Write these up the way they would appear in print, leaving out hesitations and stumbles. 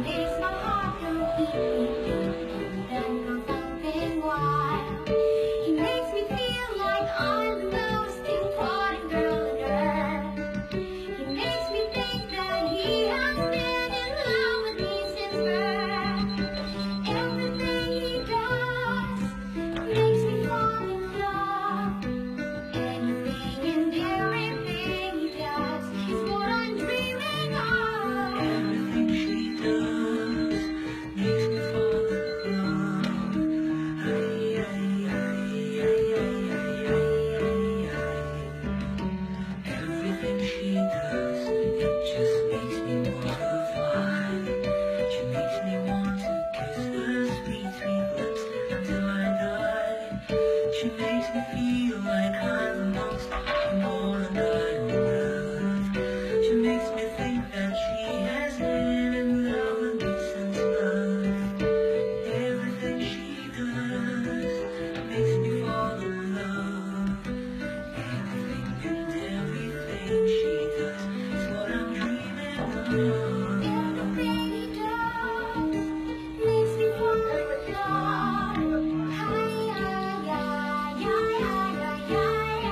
makes my heart go beep, beep, beep, then goes something wild. He makes me feel like I'm the most important girl on earth. He makes me think that he has been in love with me since birth. Everything he does makes me fall in love. Anything and everything he does is what I'm dreaming of. Everything she does makes me fall in love. Ay, ay, ay, ay, ay, ay, ay, ay. Everything she does, it just makes me wanna fly. She makes me want to kiss her sweet, sweet lips until I die. She makes me feel like I'm the most important guy on earth. She makes me think that she has been in love with me since birth. Everything she does makes me fall in love. Anything and everything she does is what I'm dreaming of. Everything he does makes me fall in love. Ay, ay, ay, ay, ay, ay, ay, ay.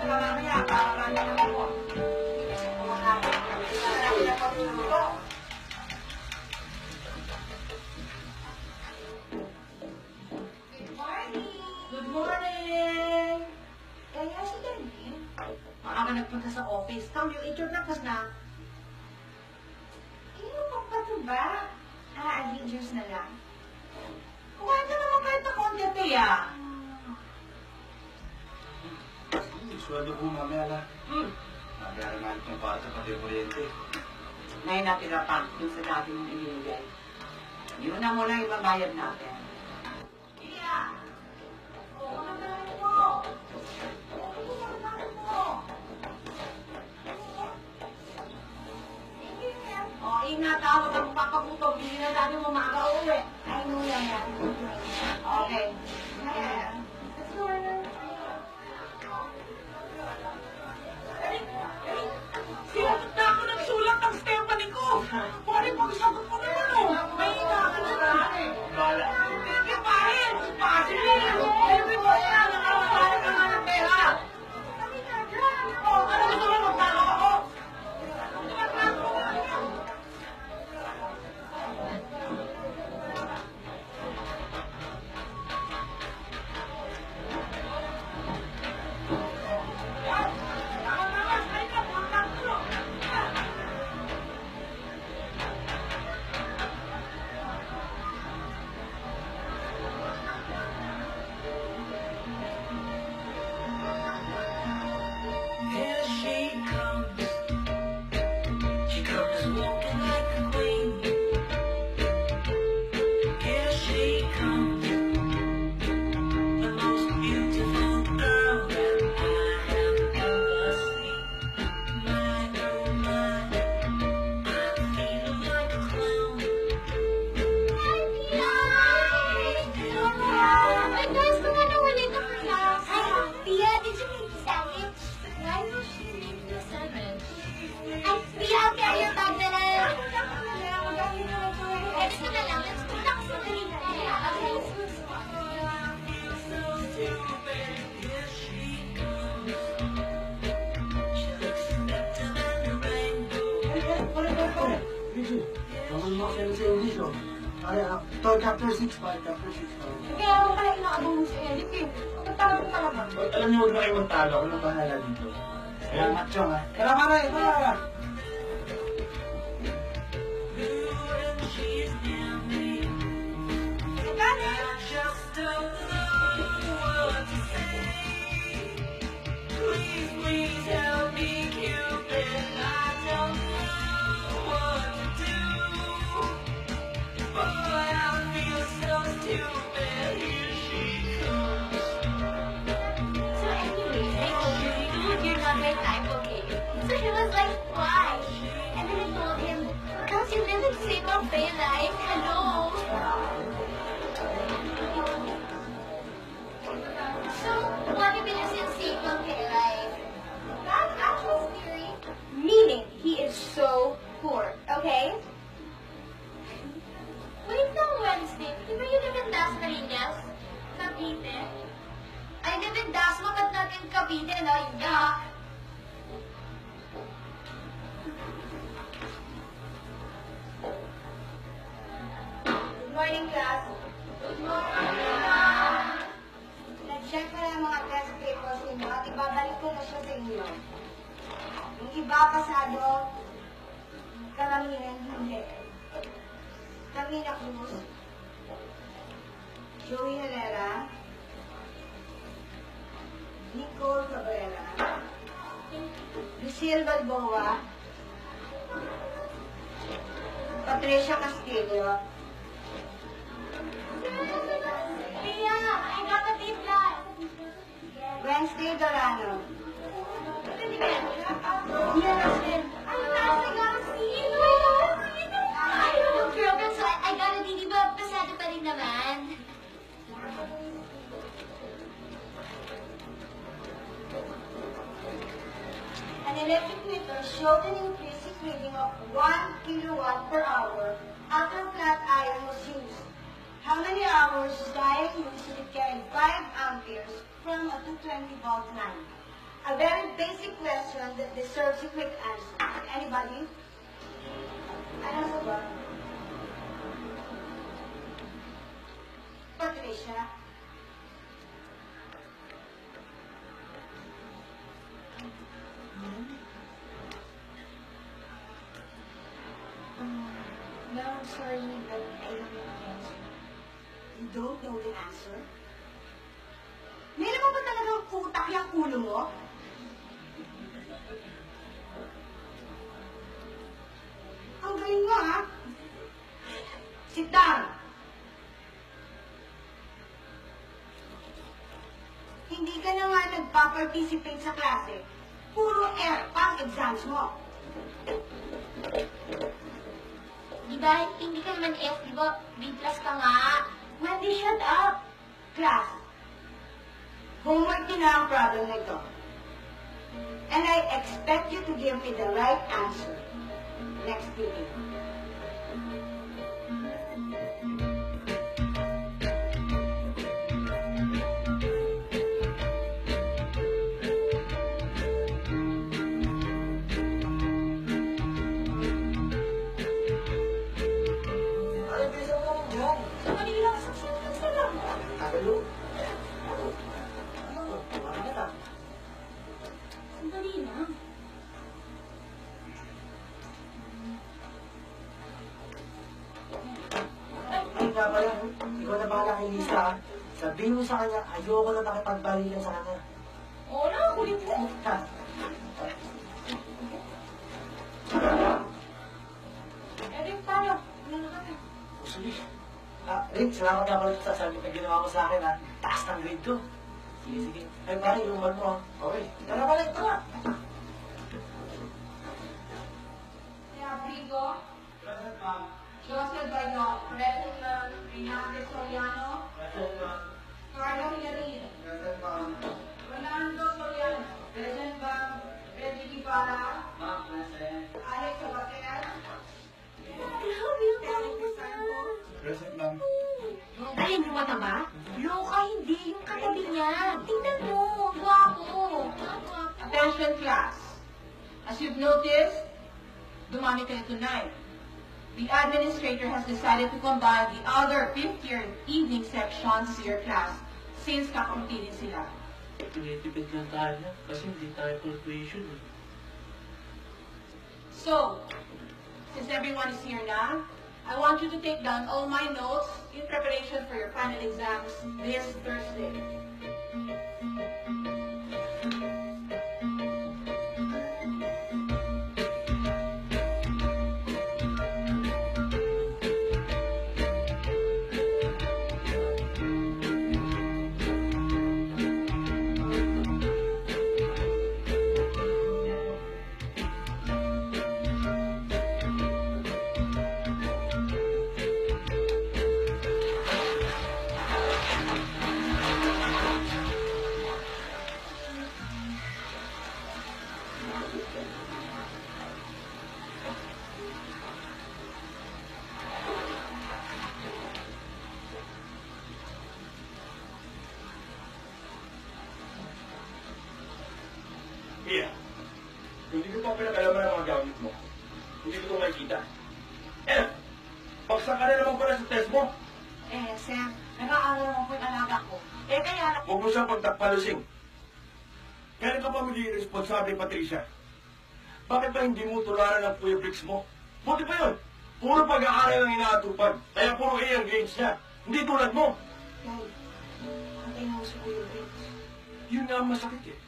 Mamaya, parang na po. Kumakain. Marami na po dito. Good morning! Good morning! Kaya si Danny, maaga nagpunta sa office. Come, you eat your breakfast na. Ano pang pato ba? Avengers na lang. Kumain ka naman kahit na konti, Tia. Sweldo po mamaya na. Nagaraman itong para sa pati kuryente. Ngayon natin pa yung sa dati mong inilagay. Yun na muna yung babayad natin. Tia! Oo, nagawin mo! Oo, nagawin mo! O, ingat ha, huwag kang papagutom. Hindi na dami mo makaka-uwi. Ay, no, yan. Okay. Yeah. Let's go. Sinunod na ako ng sulat ng Stephanie ko! Pare, pag-sagot ko naman o! May hinaka na ba? Bala. Hindi pare! Pakasili! Hindi mo yan! Nakakapare ka nga ng pera! O, ano gusto mo? Magtalo ako! Here she comes. She comes walking like a queen. Here she comes. The most beautiful girl that I have ever seen. My, oh my, I feel like a clown. Ay, guys, kung ano ulit na class. Ay, Pia, did you make the sandwich? Why was she making the sandwich? Ay, Pia, I'll carry your bag na lang. Extra na lang. Let's punta ko sa Marina. Okay. Here she comes. She looks better than the rainbow. Naman mo kayo sa English, oh. Ay, ito, chapter 6 pa, chapter 6 pa. Kaya ako pala inaabang mo si Eric eh. Magtalo ka naman. Alam niyo, huwag na kayo magtalo. Ako nang bahala dito. Salamat, Chong, ha. Tara, Mara, tara! When she's near me, Kani? I just don't know what to say. Please, please help me, Cupid. I don't know what to do. Boy, I feel so stupid. Here she comes. So anyway, I told you, you're not my type, okay? So he was like, wow, yung Cavite, no? Yun nga. Good morning, class. Good morning, ma'am. Nag-check ko na ang mga test papers ninyo at ibabalik ko na siya sa inyo. Yung iba pasado, karamihan hindi. Camila Cruz, Joey Herrera, Nicole Cabrera, Lucille Balboa, Patricia Castillo, Pia, I got a deep line. Wednesday Dorano. I got a didi ba? Pasado pa rin naman. An electric meter showed an increasing reading of 1 kilowatt per hour after flat iron was used. How many hours was the iron used to carry 5 amperes from a 220-volt line? A very basic question that deserves a quick answer. Anybody? Ano ba? Patricia? No, I'm sorry, but I don't know the answer. You don't know the answer? Meron mo ba talagang utak yung ulo mo? Ang galing mo, ha? Sit down. Hindi ka na nga nagpa-participate sa klase. Puro F pang exams mo. Di ba, hindi ka naman F, di ba? B+ ka nga. Wendy, shut up. Class, homework din na ang problem na ito. And I expect you to give me the right answer next meeting. Ay, bisa mo naman dyan. Sandali lang, sandali lang. Tagalo. Ano? Ano na lang? Sandali lang. Ay, nga pala, ikaw na bahala kay Lisa. Sabihin mo sa kanya, ayoko na makipagbalikan sa kanya. Oo na, kulit mo. Ha? Eric, tayo. Ano na kami? Sige. Rick, salamat nga pala sa sabi na ginawa mo sa akin, ha? Taas ng grade ko. Sige, sige. Ay, pare, inuman mo, ha? Okay. Tara pala, tara. Kaya, Brigo, Present, ma'am. Joseph Bayo, Present Ma'am, Rinaldo Soriano, Present, ma'am. Carlo Hilarin, Present, ma'am. Rolando Soriano, Present Ma'am, Reggie Guevara, Ma'am, present. Alex Sabater, grabe yung galing mo sa Present, ma'am. Alin mo mataba? Loka, hindi. Yung katabi niya. Tingnan mo. Gwapo. Attention class. As you've noticed, dumami kayo tonight. The administrator has decided to combine the other 5th year evening sections to your class since kakaunti din sila. Tinitipid lang tayo kasi hindi tayo full tuition eh. So, since everyone is here now, I want you to take down all my notes in preparation for your final exams this Thursday. Mia, kung hindi ko pa pinakalaman ang mga gamit mo, hindi ko ito makikita. Eh, bagsak ka na naman pala sa test mo. Sir, nag-aaral naman po yung alaga ko. Kaya Huwag mo siyang pagtakpalusing. Kailan ka pa magiging responsable, Patricia? Bakit ba hindi mo tularan ang Kuya Bricks mo? Buti pa yun. Puro pag-aaral ang inaatupag. Kaya puro A ang grades niya. Hindi tulad mo. Patay na ako sa Kuya Bricks. Yun nga ang masakit eh.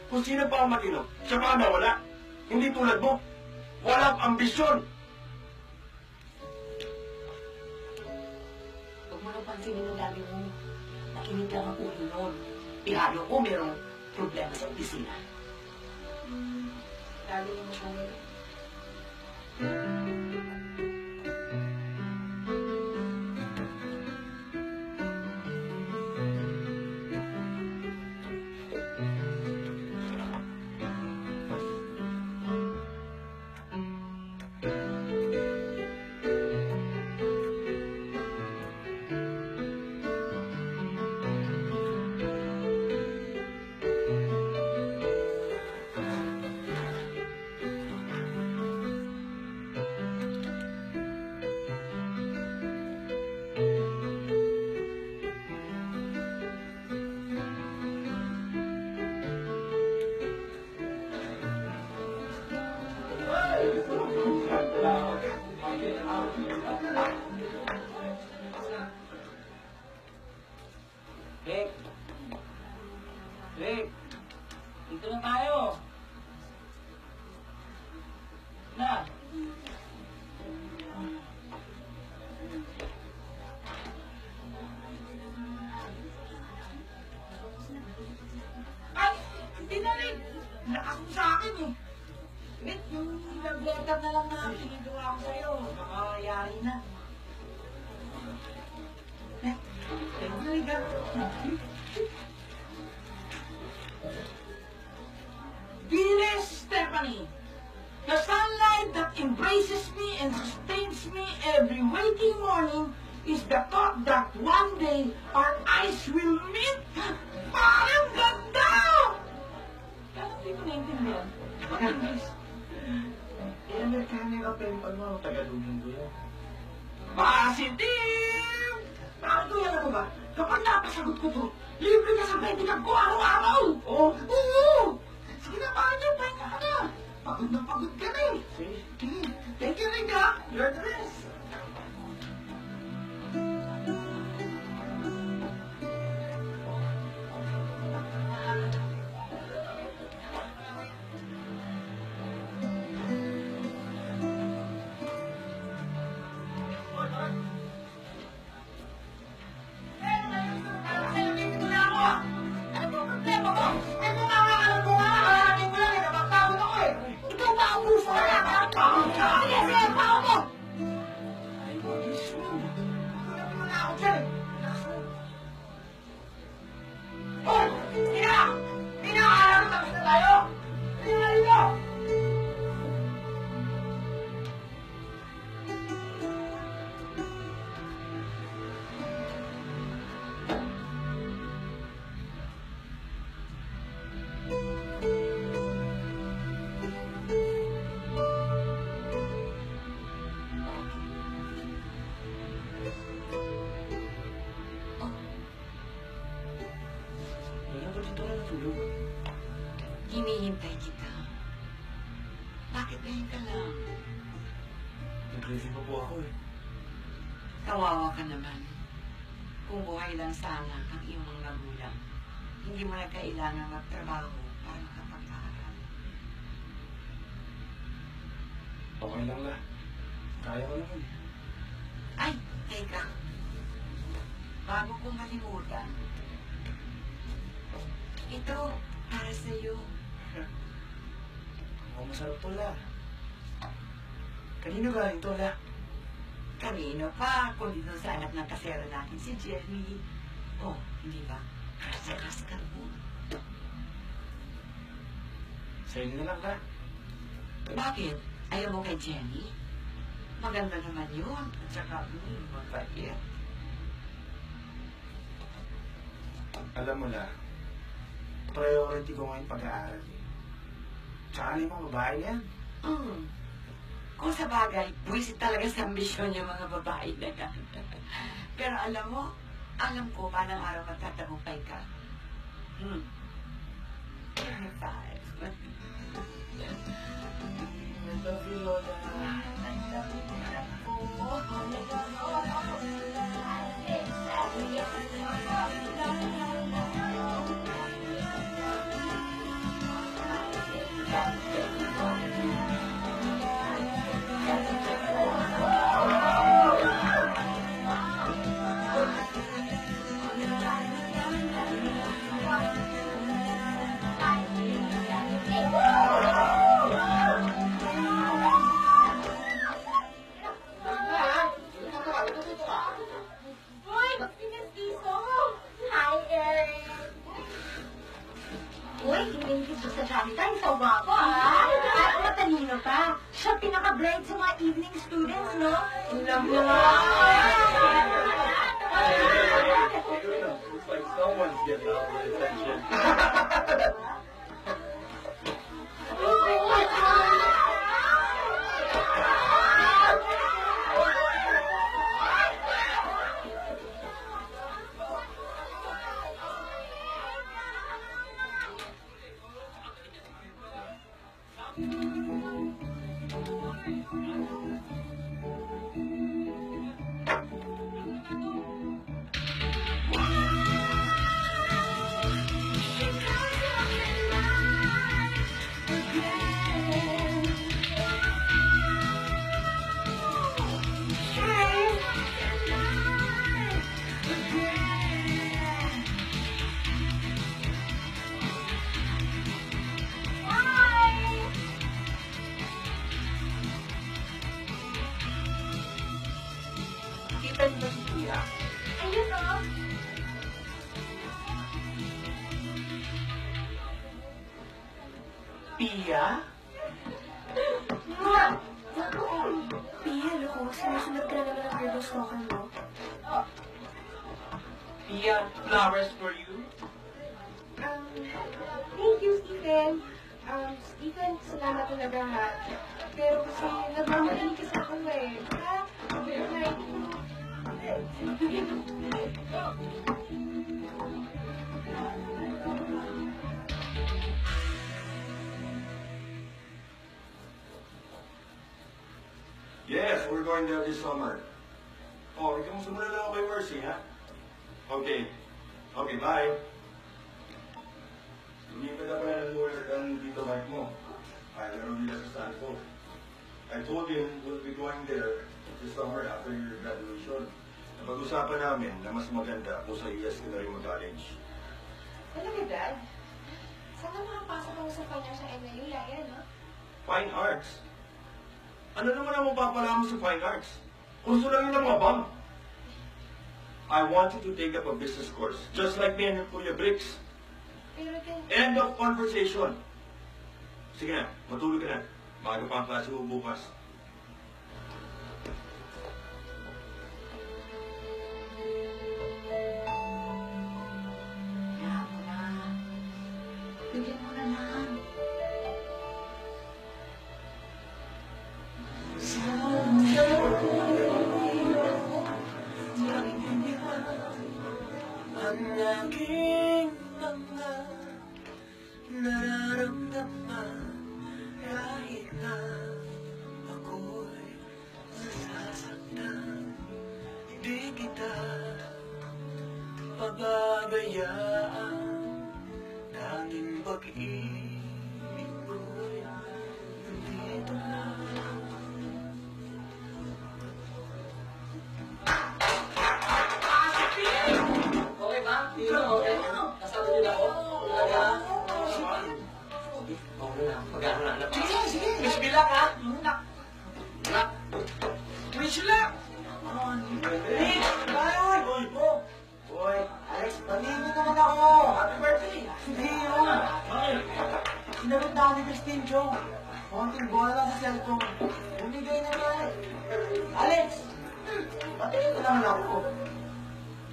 Kung sino pa ang matino, siya pa ang nawala. Hindi tulad mo. Walang ambisyon. Huwag mo nang pansinin ang dami mo. Nakinig lang ang ulo nun. Pinalo ko merong problema sa opisina. Lalo yung masyari. Rick! Rick! Dito na tayo! Na! Ay! Hindi na rin! Lakas mo sa akin eh! Rick, yung ilang letter na lang na pinagawa ko sa'yo. Baka yari na. Dearest Stephanie, the sunlight that embraces me and sustains me every waking morning is the thought that one day our eyes will meet. Parang ganda! Kaya hindi ko naintindihan. Bakit English? Eh, Amerikano yung kapelipag mo. Tagalogin ko yan. Positive! Bakit ko yan ano ba? Kapag napasagot ko to, libre ka sa pedicab ko araw-araw! Oh, Oo! Sige na, bakit yung pahinga ka na? Pagod na pagod ka na eh! see? Thank you, Rika! You're the best! Wala ba dito na natulog? Hinihintay kita. Bakit ngayon ka lang? Nag-review pa po ako eh. Kawawa ka naman. Kung buhay lang sana ang iyong mga magulang, hindi mo na kailangan magtrabaho para makapag-aaral. Okay lang la. Kaya ko naman eh. Ay, teka. Bago kong malimutan. Ito, para sa'yo. Oh, masarap to la. Kanino galing to la? Kanino pa, kundi doon sa anak ng kasero natin, si Jerry. Oh, hindi ba? Kasakas ka mo. Sa inyo na lang la. Bakit? Ayaw mo kay Jenny? Maganda naman yun. At saka, magpapit. Alam mo la, priority ko ngayon pag-aaral. Tsaka yung mga babae na yan. Kung sa bagay, buwisit talaga sa ambisyon yung mga babae na yan. Pero alam ko, palang araw magtatagumpay ka. Five. Love you, Lola. Uy, pinag-iso! Hi, Eric! Uy, tingin ko sa Janita, isaw ba ako, ha? At matalino pa. Siya pinaka-bright sa mga evening students, no? Love mo nga! Looks like someone's getting all the attention. Kita niyo ba si Pia? Ayun, no? Pia? Pia, loko. Sinusunod ka na naman ang weirdo stalker mo. Pia, flowers for you? Thank you, Stephen. Stephen, salamat talaga ha. Pero kasi nagmamahali ka sa akin eh. Ha? Good night. Yes, we're going there this summer. Oh, ikaw muna lang ako kay Mercy, ha? Okay. Okay, bye. Lumipat na pala ng lawyer ang dito Mike mo. Ay, meron nila sa Sanford. I told him we'll be going there this summer after your graduation. Napag-usapan namin na mas maganda kung sa IAS ka na rin mag-college. Talaga, Dad? Saan ka makapasok ako sa fine arts sa NIU? Yan, no? Fine arts? Ano naman ang mapapala mo sa fine arts? Kurso lang yun ng mga bang. I want you to take up a business course, just like me and Kuya Bricks. Pero then, End of conversation. Sige na, matulog ka na. Maaga pa ang klase mo bukas. Kaya mo na. Bigyan mo na lang. Ang aking mga nararamdaman kahit na ako'y nasasaktan, hindi kita pababayaan. Tanging pag-ibig ko'y nandito lang. Okay ba? Okay? Kasama niyo na ako? Talaga? Okay na. Pag-ano na anak. Sige, sige. Wish me luck, ha? Luck. Wish you luck. Hey! Bye! Boy! Boy! Alex, paligid naman ako! Happy birthday. Hindi yun! Sinagot na ako ni Christine Joe. Konting bola lang sa cellphone. Bumigay na niya eh. Alex! Patingin ko naman ako.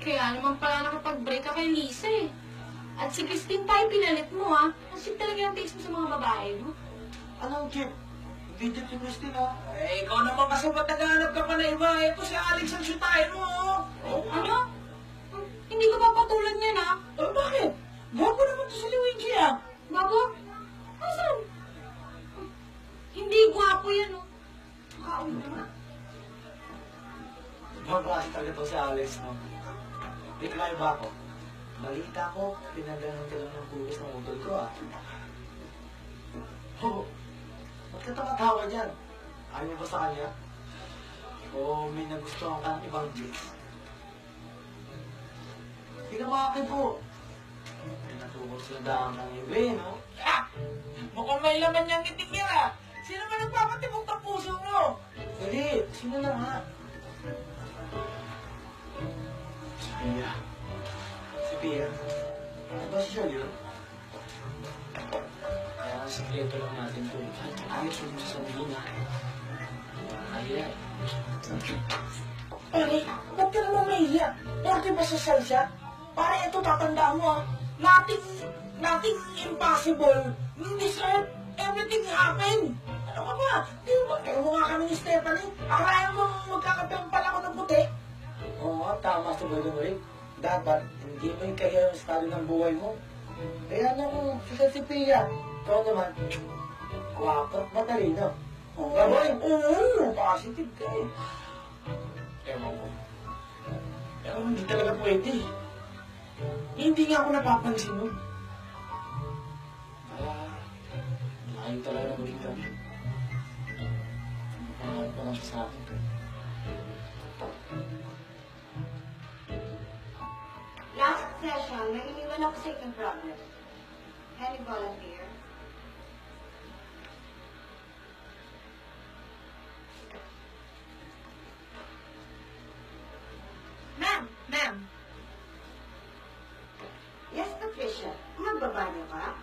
kaya naman pala nakapag-break ka kay Lisa eh. At si Christine tayo pinalit mo ha. Kasi talaga yung taste mo sa mga babae, no? Anong jeep? Hindi jeep si Christine, ha? Eh, ikaw naman kasi ba't naghahanap ka pa na iba? Ito si Alex ang syutahin mo, oh. Ano? Hindi ko papatulan yan, ha? Bakit? Gwapo naman to si Luigi, ah. Bago? Asan? Hindi gwapo yan, oh. Kaon naman. Mabait talaga to si Alex, no? Bigla ba ako? Balita ko, pinaganon ka lang ng kulis ng utol ko, ah. Oo. Ba't ka tumatawa dyan? Ayaw mo ba sa kanya? O may nagustuhan ka ng ibang chicks? Hindi ka makakin po. Pinatubos sa daan ng iba, no? Ah! Mukhang may laman niyang itik yan, ah. Sino ba nagpapatibok ng puso mo? Hindi, sino na nga? Si Pia. Si Pia. Ano ba siya yun? Kaya ang sikreto lang natin to. Ayos yun sa Sandina. Kaya Pare, ba't ka naman mahiya? Orte ba sa salsa? Pare, ito tatandaan mo, ah. Nothing impossible. Hindi, sir. Everything happen. Ano ka ba? Di ba? Kaya mo nga kami ni Stephanie. Akala mo magkakapimpal ako ng puti. oo, tama si Boydon Rick. Dapat, hindi mo yung kaya yung estado ng buhay mo. Kaya ano, si Pia. Ikaw naman, guwapo at matalino. Baboy! Oo, positive ka eh. Ewan ko. Pero hindi talaga pwede. Hindi nga ako napapansin nun. Kaya, layo talaga ng maging kami. Pangalan pa lang siya sa akin. Last session, may iniwan ako sa ikang problem. Any volunteer? Ma'am. Yes, Patricia. Magbabanyo ka?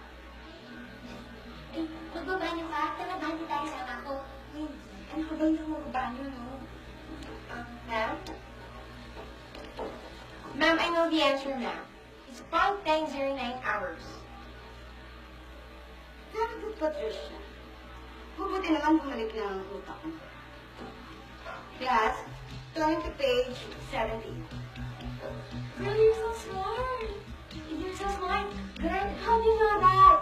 Eh, magbabanyo ka? Talabanyo tayo sa ako. Ano ka ba yung magbabanyo, no? Ma'am? Ma'am, I know the answer now. It's 5 times 09 hours. Very good, Patricia. Mabuti naman bumalik na ang utak mo. Class, turn to page 70. Girl, you're so smart. You're so smart. Girl, how do you know that?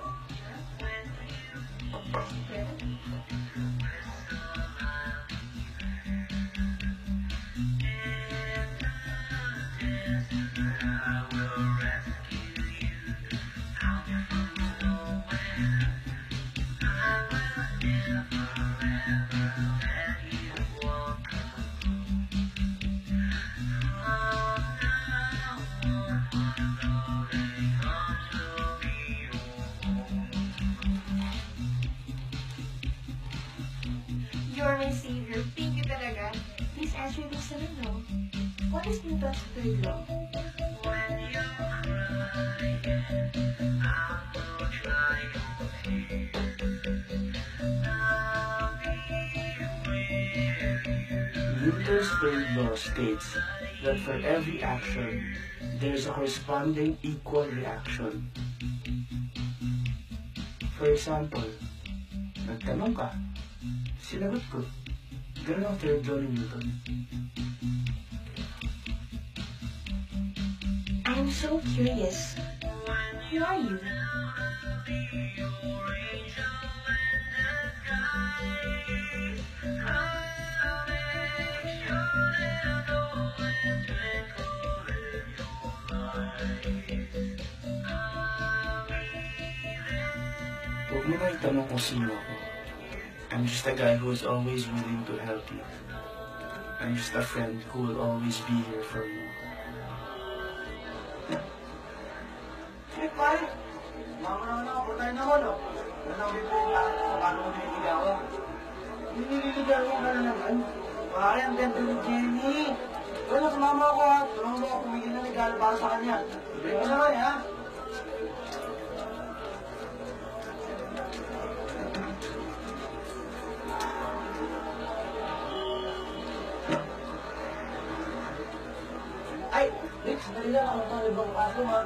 You're my savior. Thank you talaga. Please answer this no. What is Newton's third law? Newton's third law states that for every action, there's a corresponding equal reaction. For example, nagtanong ka, sinagot ko. Ganun ang third law ni Newton. I'm so curious. Who are you? Huwag mo na itanong kung sino ako. I'm just a guy who is always willing to help you. I'm just a friend who will always be here for you. Eh, pare. Mama naman ako, tayo naman, oh. Ano ang bibigyan sa paano mo nililigawan? Nililigawan ka na naman. Pare, ang ganda ni Jenny. Bueno, sumama ako, ha. Tulungan mo ako pumigil ng regalo para sa kanya. Bigyan mo naman, ha. Ay, Rick, sandali lang ako ng ibang kaso, ha.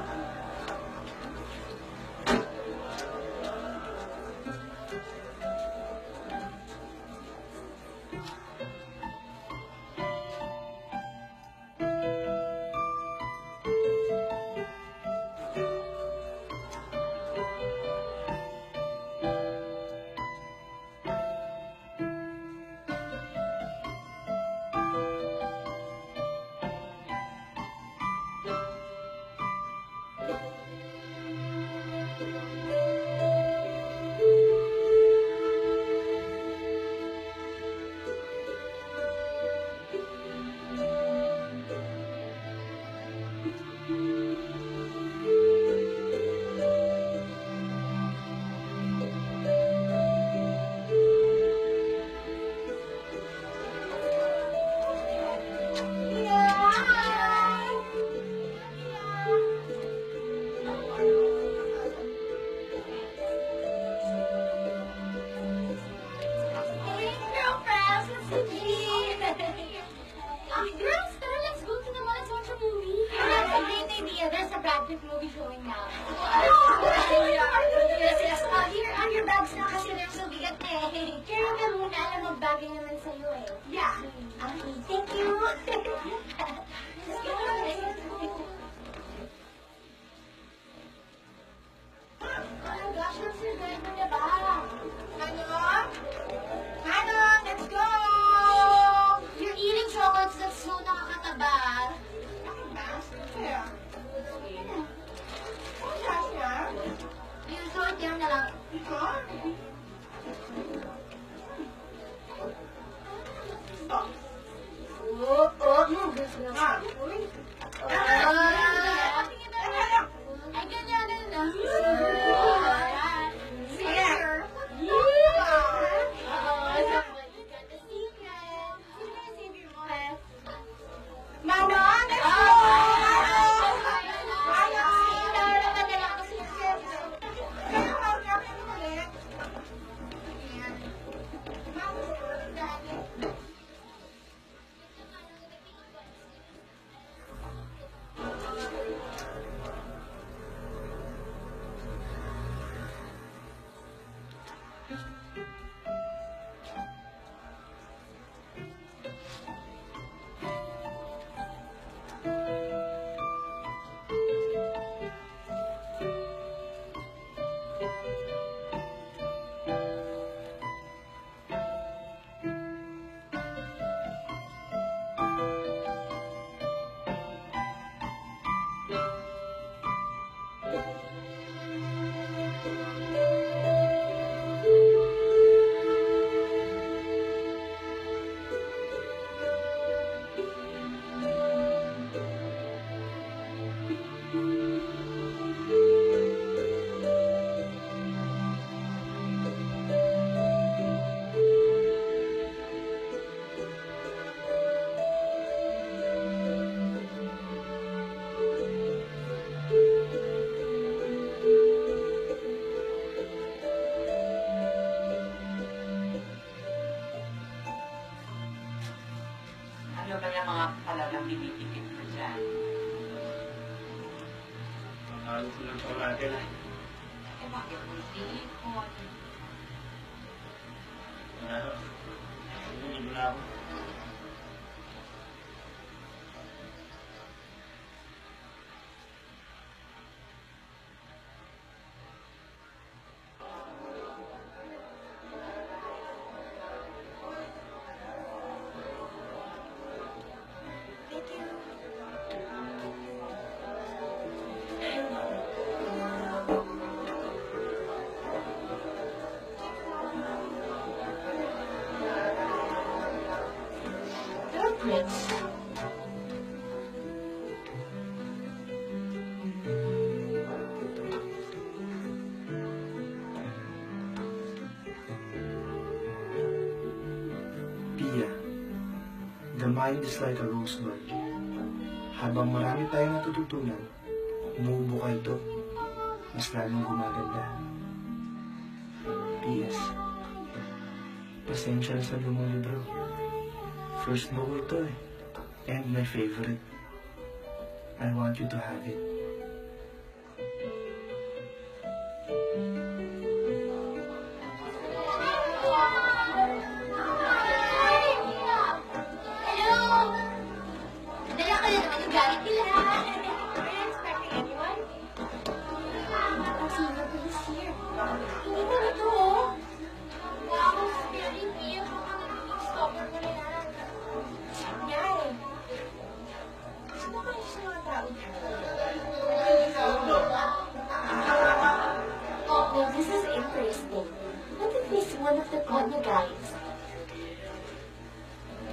Yeah. Okay, thank you. Let's go. Oh my gosh, I'm so good mo na ba? Manong, let's go! You're eating chocolates that's so nakakataba. Yeah. Oh, Jasha. Yung sort yan na lang. Ikaw? Gusto na. Ah, uy. Ay, ganyan na lang. Here. Manong, let's go! Ano ba yung mga talagang tinitikip mo dyan? Mahalo ko lang sa natin. Eh, bakit mo silikon? Hindi mo na ako. Prince. Pia, the mind is like a rosebud. Habang marami tayong natututunan, umuubo ka ito, mas lalong gumaganda. P.S. Pasensya na sa lumang libro. First novel to eh. And my favorite. I want you to have it. Hello! Dala ka na naman yung gamit nila. Are you expecting anyone? Sino ba is here? Hindi ba ito? Wow, very weird. Stopper mo na yan. Nga eh. Sino ba yung mga tao dito? Oh, well, this is interesting. What if he's one of the Konya guys?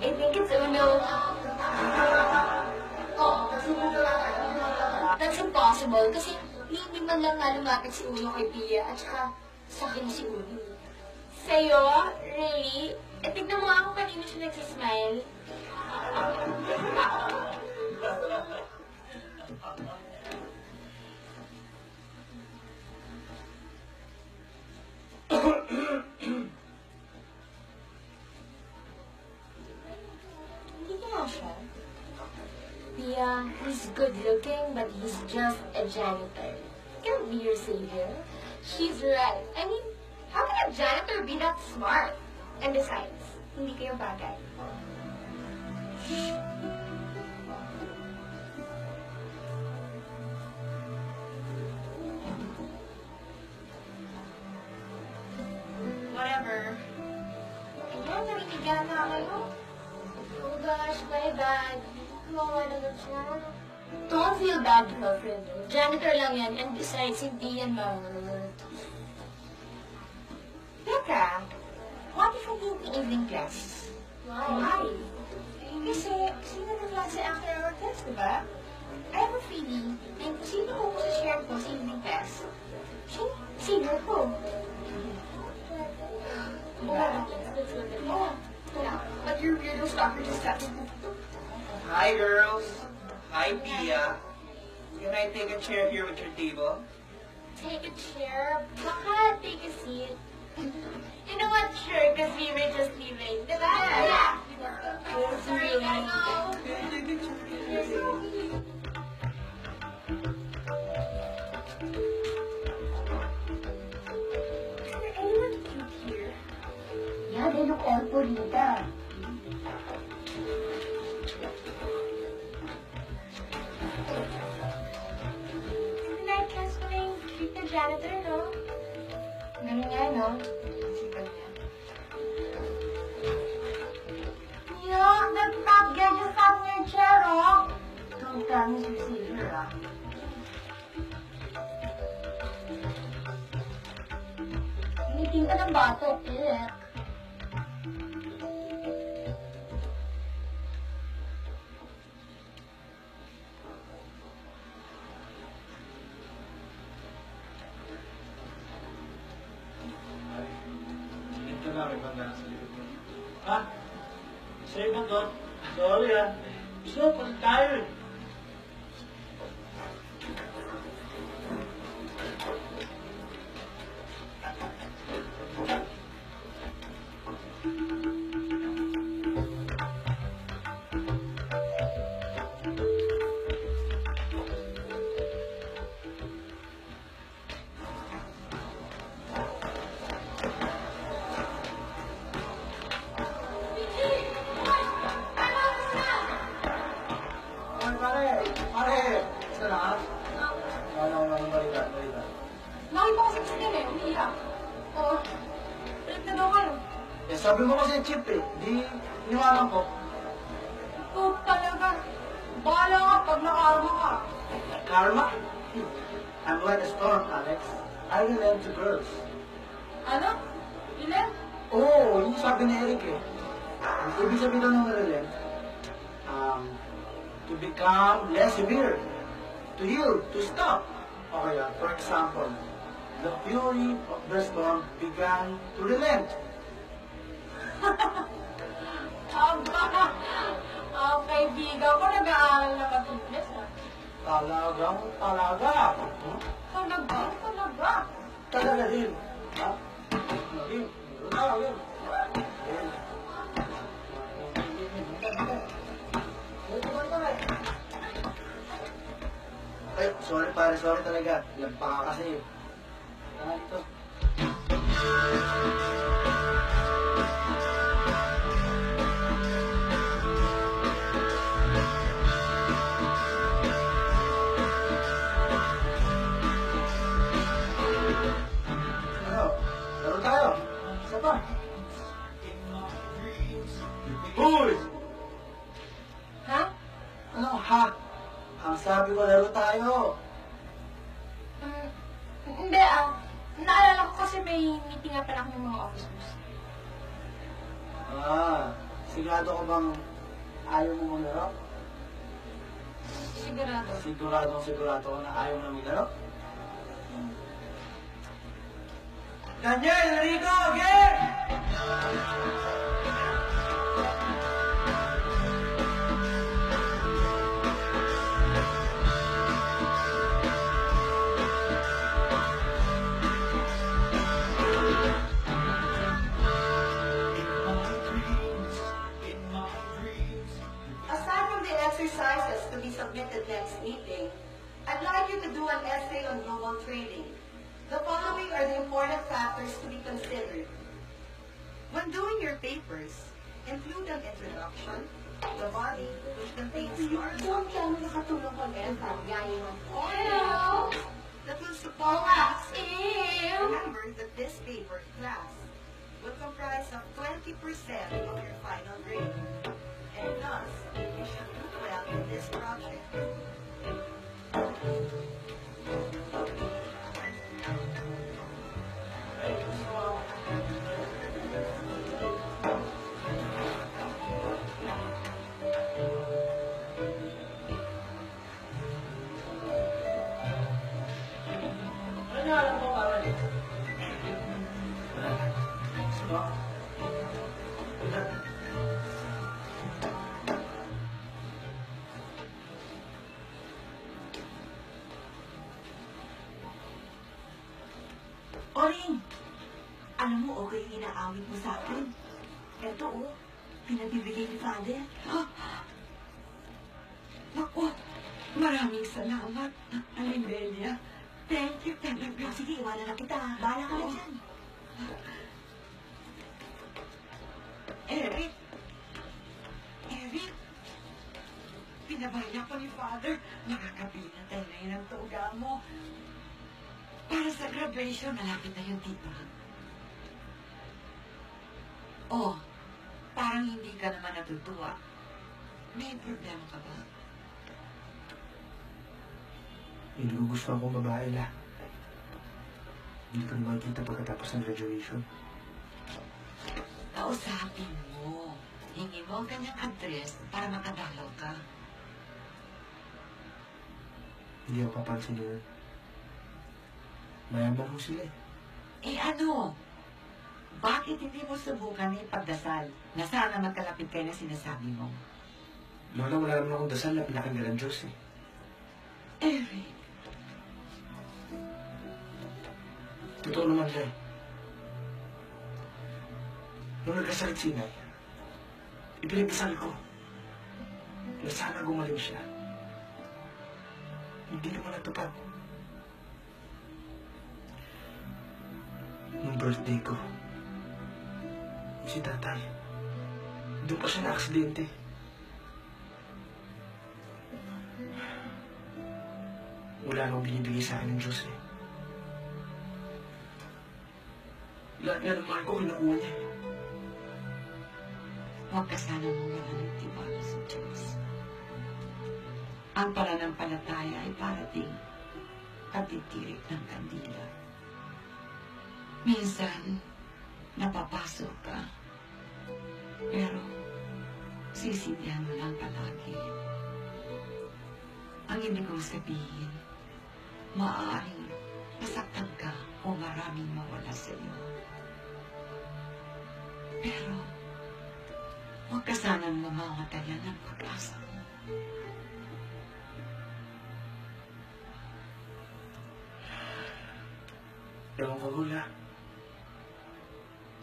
I think it's Uno. Oh, that's impossible kasi hindi man lang nga lumapit si Uno kay Pia at saka sa akin si Uno. Sa'yo? Really? Eh, tignan mo nga kung kanino siya nagsismile. Hindi kaya siya. Pia, he's good looking, but he's just a janitor. Can't be your savior. She's right. I mean, how can a janitor be that smart? And besides, hindi kayo bagay. Whatever. Ayun, narinig na kayo. Oh gosh, my bad. Kawawa naman siya. Don't feel bad, girlfriend. Janitor lang yan, and besides, hindi yan Teka, what if hindi yung evening class? Why? Kasi, sino ng klase after our class, diba? I have a feeling na yung sino ko sa share ko sa evening class, siya yung senior ko. But your weirdo stalker just got me. Hi, girls. Hi, Pia. Can I take a chair here with your table? Take a chair. Baka take a seat. You know what? Sure, because we were just leaving. Diba? Yeah. Sorry, guys. Yeah, they look all bonita. Tonight, class ko na yung treat na janitor, no? Ganun nga, no? Sipan niya. Yeah, that fat guy just sat in your chair, oh. Don't promise you see her, ah. Nginitin ka ng batok. Eh. Ito na, may banda na sa likod mo. Ha? Sa'yo ba to? Sorry ah. Gusto mo, palit tayo eh. Ay, pare! Pare! Isa na ah? Ano, balita. Nakita ko sa screen eh, umiiyak. Oo. Balik na daw kayo. Eh, sabi mo kasi chip eh. Di, iniwanan ko. Ito talaga. Bahala ka pag nakarma ka. Karma? I'm like a storm, Alex. I relent to girls. Ano? Ilan? Oo, yun yung sabi ni Eric eh. Ang ibig sabihin daw ng relent, to become less severe, to yield, to stop. Okay, for example, the fury of the storm began to relent. Aba! Ang kaibigan ko nag-aaral na matulis ah. Talaga. Talaga? Talaga din. Ha? Din. Din. Ay, sorry pare, sorry talaga. Lagpa ka kasi. Ito. Ano? Laro tayo. Isa pa. Hoy! Ha? Ano? Ha? Ang sabi ko, laro tayo. Hindi ah. Naalala ko kasi may meeting nga pala ako ng mga officers. Sigurado ko bang ayaw mo maglaro? Sigurado. Sigurado ko na ayaw na maglaro? Daniel, Rico, again! Aside from the exercises to be submitted next meeting, I'd like you to do an essay on global trading. The following are the important factors to be considered. When doing your papers, include an introduction, the body, which contains your Doon kami nakatulong ko ngayon sa galing ng that will support us. Ew. Remember that this paper class will comprise of 20% of your final grade. And thus, you should do well in this project. Ano alam mo, Karen? Stop. Oring, alam mo, okay yung inaawit mo sa akin. Ito, oh, pinabibigay ni Father. Naku, maraming salamat, Alimelia. Thank you, talaga. Sige, iwanan na kita. Bahala ka na dyan. Eric! Eric! Pinabaya ko ni Father. Nakakabili na tayo ngayon ang tuga mo. Para sa graduation, malapit na yung titulo. Oh, parang hindi ka naman natutuwa. May problema ka ba? Hindi ko gusto akong babae la. Hindi ko na makikita pagkatapos ng graduation. Kausapin mo. Hingi mo ang kanyang address para makadalaw ka. Hindi ako papansin yun. Mayaman mo sila eh. Eh ano? Bakit hindi mo subukan na ipagdasal na sana magkalapit kayo na sinasabi mo? Lola, wala naman akong dasal na pinakagalan Diyos eh. Eric, Totoo naman siya eh. Nung nagkasakit si Inay, ipinagdasal ko na sana gumaling siya. Hindi naman natupad. Nung birthday ko, si tatay, doon pa siya na-aksidente. Wala nang binibigay sa akin ng Diyos eh. Lahat nga ng mahal ko, kinukuha niya. huwag ka sana mong wala ng tiwala sa Diyos. Ang pananampalataya ay parating katitirik ng kandila. Minsan, napapasok ka, pero sisindihan mo lang palagi. Ang ibig kong sabihin, maaaring masaktan ka o maraming mawala sa iyo. Pero, huwag ka sanang mamamatayan ng pag-asa mo. Ewan ko, Lola.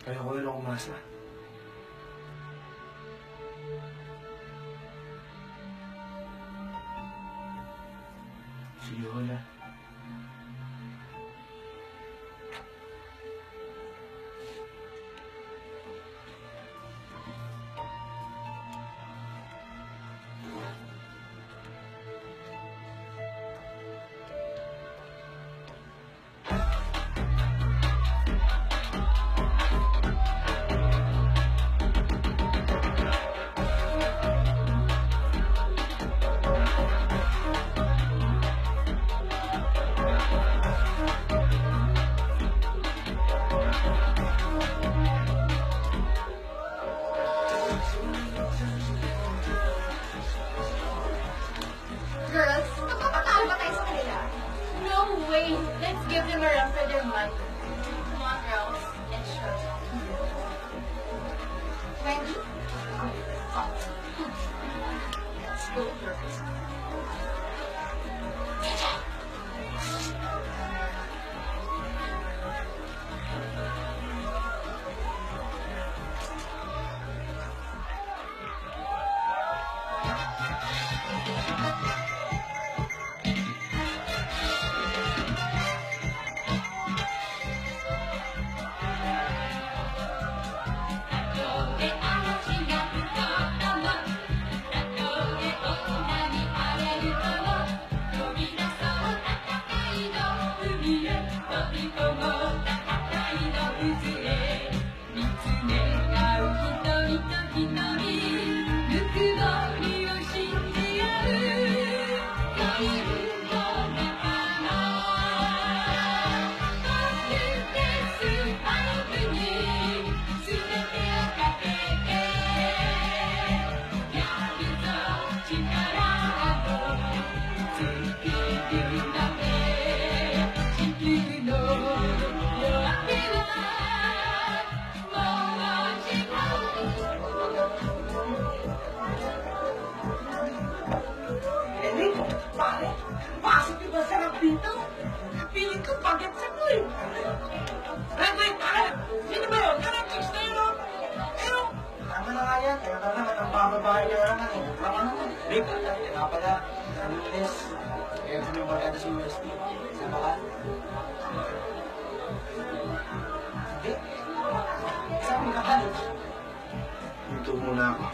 Kaya ko lang umasa. Sige, Lola. Martes, kaya kami magkada sa UST. Sama ka? Hindi. Sabi ka college. Dito muna ako.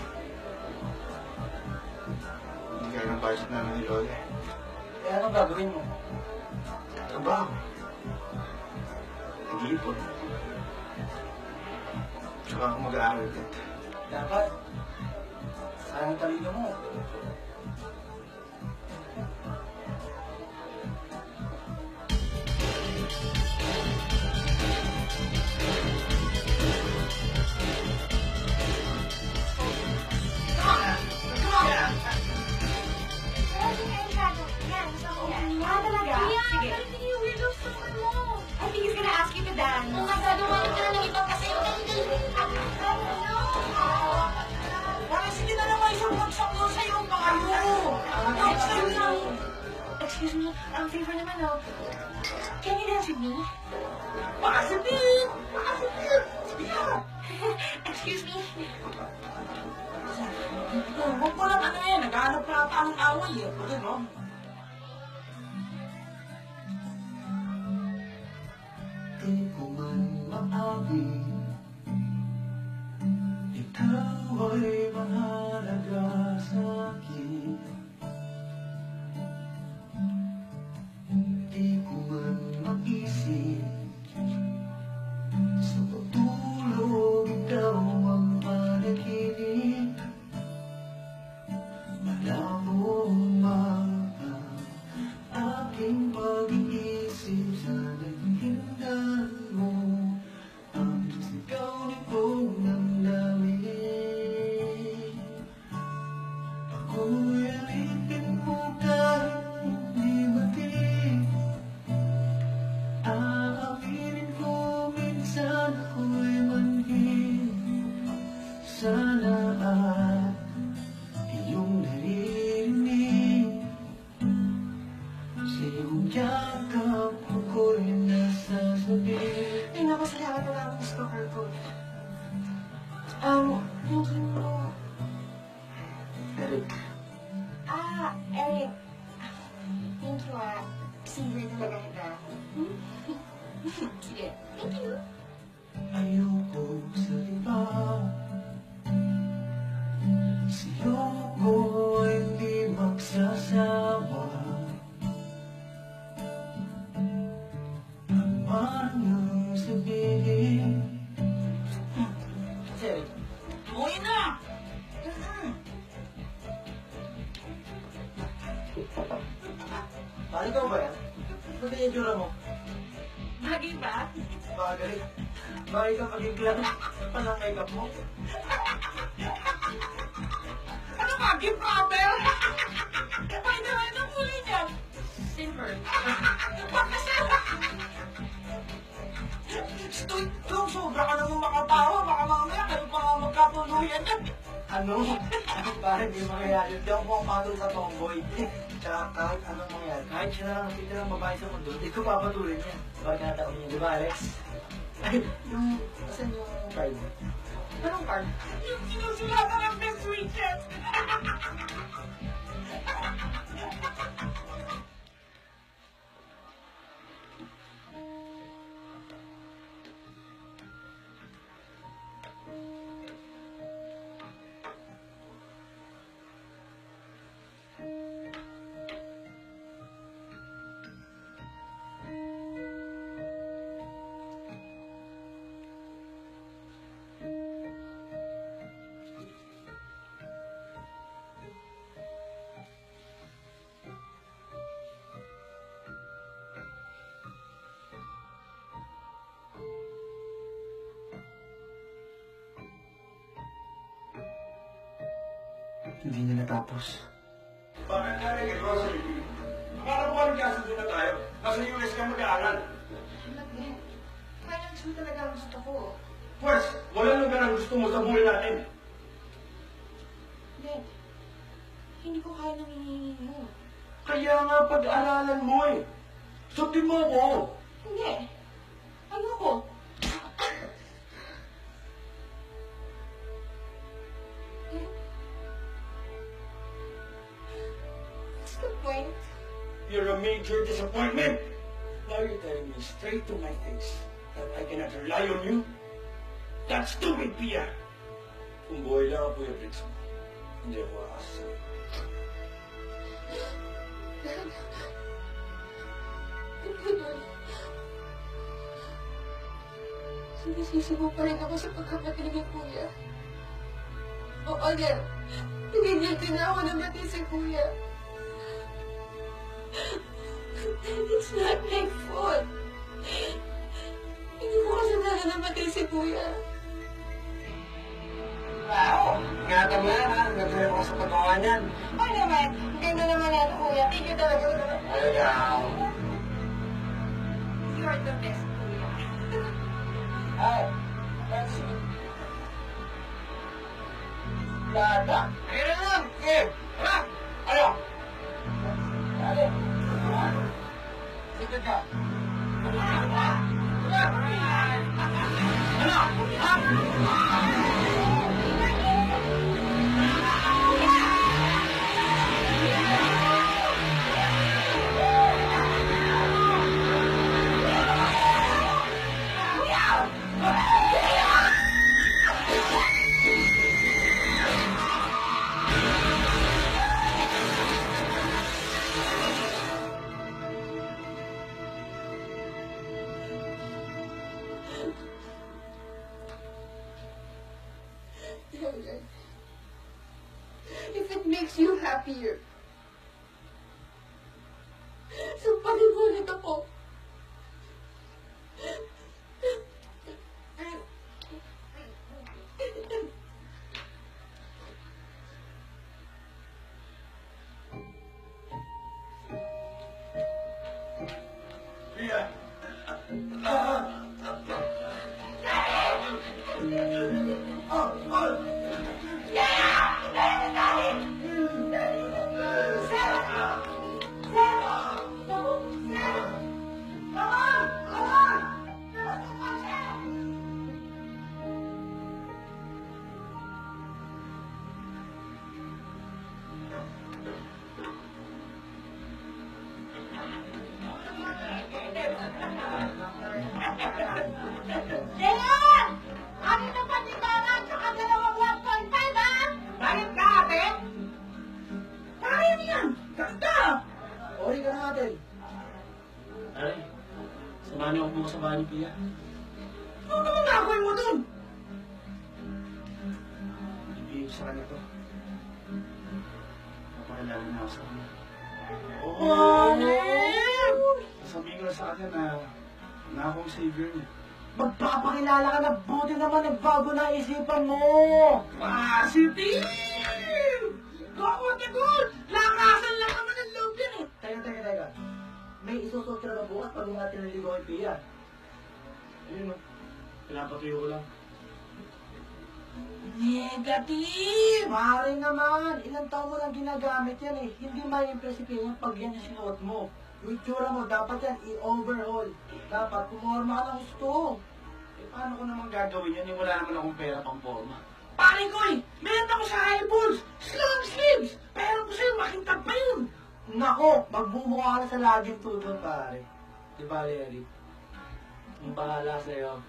Hindi kaya ng budget namin ni Lola. Kaya anong gagawin mo? Trabaho. Nag-iipon. Tsaka ako mag-aaral ulit. Dapat. Sayang talino mo. Pero hindi ka entrado. Yan, gusto ko yan. Ah, talaga? Yeah, Sige. pero hindi yung weirdo summer mo. I think he's gonna ask you to dance. Oh my God, umano ka na ng ibang kasi yung Wala, sige na naman isang bagsak mo sa'yo, payo. Next time lang. Excuse me, ang favor naman oh. Can you dance with me? Positive! Positive! Sige na. Excuse me. Huwag mo lang ano eh, naghahanap na ata ng away eh. Pwede no? Di ko man maawi, ikaw ay mahalaga sa'kin. Di ko man mag-isip, sa pagtulog ikaw ang panaginip. Malabo man ang aking pag-iisip sa naghindan mo. Ang sigaw ni kong damdamin. Ako'y alipin mo kahit hindi matig. Aaminin ko minsan ako'y manhid. Sana at iyong naririnig. Sa iyong yakap ako'y nasasabi. Ay, naku, salamat na lang gusto her ko. Thank you. Eric, Eric. Thank you, Silver talaga kita. Sige. Thank you. ayoko sa iba. Sa'yo ko ay hindi magsasawa. Ang man ang sabihin. Sir, Uwi na! pare ikaw ba yan? Ba't yung itsura mo? Bagay ba? Bagay. Bagay ka maging club. Panang makeup mo. Ano ka, gift wrapper? Ay, naman ang huli niyan. Silver. Pagkasala! Stoy, Dong, sobra ka naman makatawa. Baka mamaya kayo pa nga magkatuluyan yan. Ano? Pare, di mangyayari. Hindi ako pumapatol sa tomboy. Tsaka kahit anong mangyari, kahit siya na lang napitirang babae sa mundo, hindi ko papatuloy niya. Bakit kinataon niya, di ba Alex? Ay, asan yung card mo? Anong card? Yung sinusulatan ng best wishes. Hindi na natapos. Bakit nga rin grocery? Akala mo rin kasundo na tayo? Nasa US ka mag-aaral. Nag-net. Finance mo talaga ang gusto ko. Pwes, walang lugar ang gusto mo sa buhay natin. Hindi. Hindi ko kaya nang hihingin mo. Kaya nga pag-aralan mo eh. Sundin mo ako. Hindi. Ayoko. What's the point? you're a major disappointment. Now you're telling me straight to my face that I cannot rely on you? That's stupid, Pia. Kung buhay lang ang Kuya Briggs mo, hindi ako aasa sa'yo. Sinisisi mo pa rin ako sa pagkamatay ni Kuya. O again, pinigilty na ako na matay si Kuya. It's not my fault. Hindi ko kasalanan na matay si Kuya. Wow! Ingatan mo yan, ha? Nagtuloy mo ka sa pagkawanyan. Ay naman, ang ganda naman yan, Kuya. Thank you talaga. Ayaw. You're the best, Kuya. Ay, that's it. Lada. Ayun na lang! Sige! Tara! Ano? Dali. Sige ka. Ano? Ha? If it makes you happier, sampalin mo ulit ako. Pia! Leon! Ano na patikanan tsaka 2.5, ha? Bayad ka, ate? Bayad yan! Ganda! Ori ka na natin. Ay, samahan niyo ako sa bahay ni Pia. Ano naman gagawin mo dun? Ibigay ko sa kanya to. Napakilala na ako sa kanya. Sasabihin ko na sa kanya na ako ang savior niya. Magpapakilala ka na, buti naman nagbago na isipan mo. Positive! Go the good! Lakasan lang naman ang loob yan, eh. Teka. May isusot ka na ba bukas pag natin naligo kay Pia? Ayun no, pinapatuyo ko lang. Negative! Maaari naman, ilang taon mo lang ginagamit yan eh. Hindi ma-impress si Pia pag yan yung sinuot mo. Yung itsura mo, dapat yan i-overhaul. Dapat pumorma ka ng gusto. Eh paano ko naman gagawin yan? Wala naman akong pera pang forma. Pare ko, eh! Meron ako sa eyeballs! Long sleeves! Pero ko sa'yo, makintab pa yun! Nako, magbumukha ka na sa laging tutol pare. Di ba, Larry? Ang bahala sa'yo.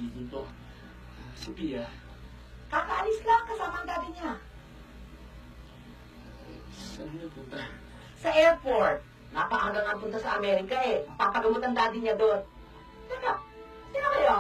dito. Si Pia. Kakaalis lang kasama ang daddy niya. Saan niya punta? Sa airport. Napakagang ang punta sa Amerika eh. Papagamot ang daddy niya doon. Teka, sino kayo?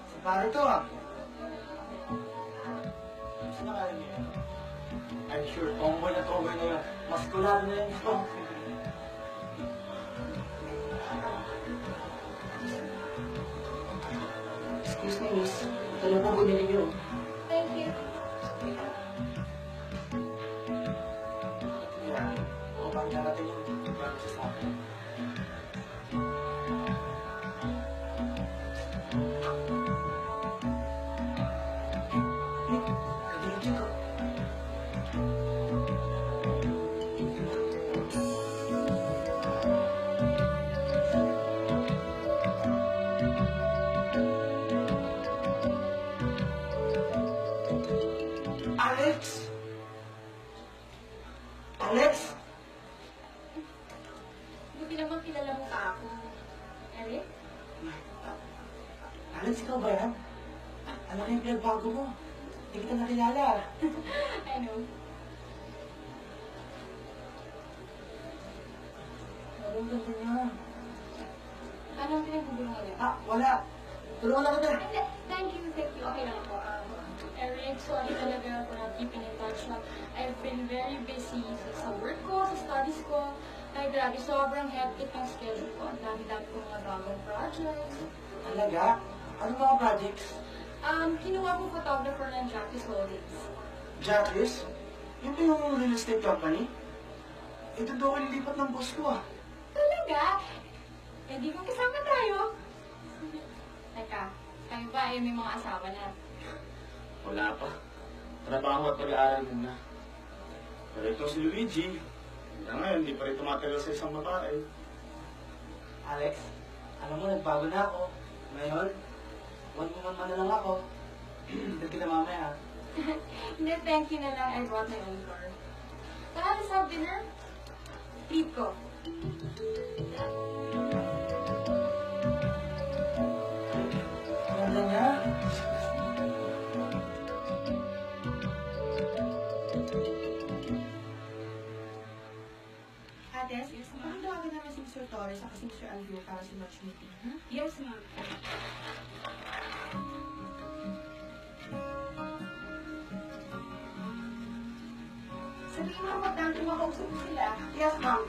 Sa pare to ah. Saan kaya niya? I'm sure, tomboy na yun. Maskulado na yun ito. Excuse me, miss. Ito na po binili niyo. Thank you. Yeah. Upang natin yung promise sa akin. Alex! Alex! Buti naman kilala mo pa ako. Eric? Alex, ikaw ba yan? Ano na yung pinagbago mo? Hindi kita nakilala. I know. Anong ganda niya? Anong pinagbubulungan niya? Ah, wala. Tulungan na kita. Hindi, thank you. Okay lang po. Eric, sorry talaga for not keeping in touch. I've been very busy sa work ko, sa studies ko. Ay, grabe, sobrang hectic ng schedule ko. Ang dami-dami ko mga bagong projects. Talaga? Ano mga projects? Kinuha ko photographer ng Jacques Holdings. Jacques? Yun ba yung real estate company? Ito daw lilipat ng boss ko ah. Talaga? Eh, di kung kasama tayo. Teka, kayo ba ay may mga asawa na? Wala pa. Trabaho at pag-aaral muna. Pero ito si Luigi. Hanggang ngayon, hindi pa rin tumatagal sa isang babae. Alex, alam mo, nagbago na ako. Ngayon, one woman man na lang ako. Dito kita mamaya. Hindi, thank you na lang. I brought my own car. Tara, let's have dinner. Treat ko. Ganda niya. Ate, yes, ma'am. Tawagan namin si Mr. Torres at si Mr. Alvio para sa match meeting, ha? Yes, ma'am. Sabihin mo, magdang makausap mo sila. Yes, ma'am.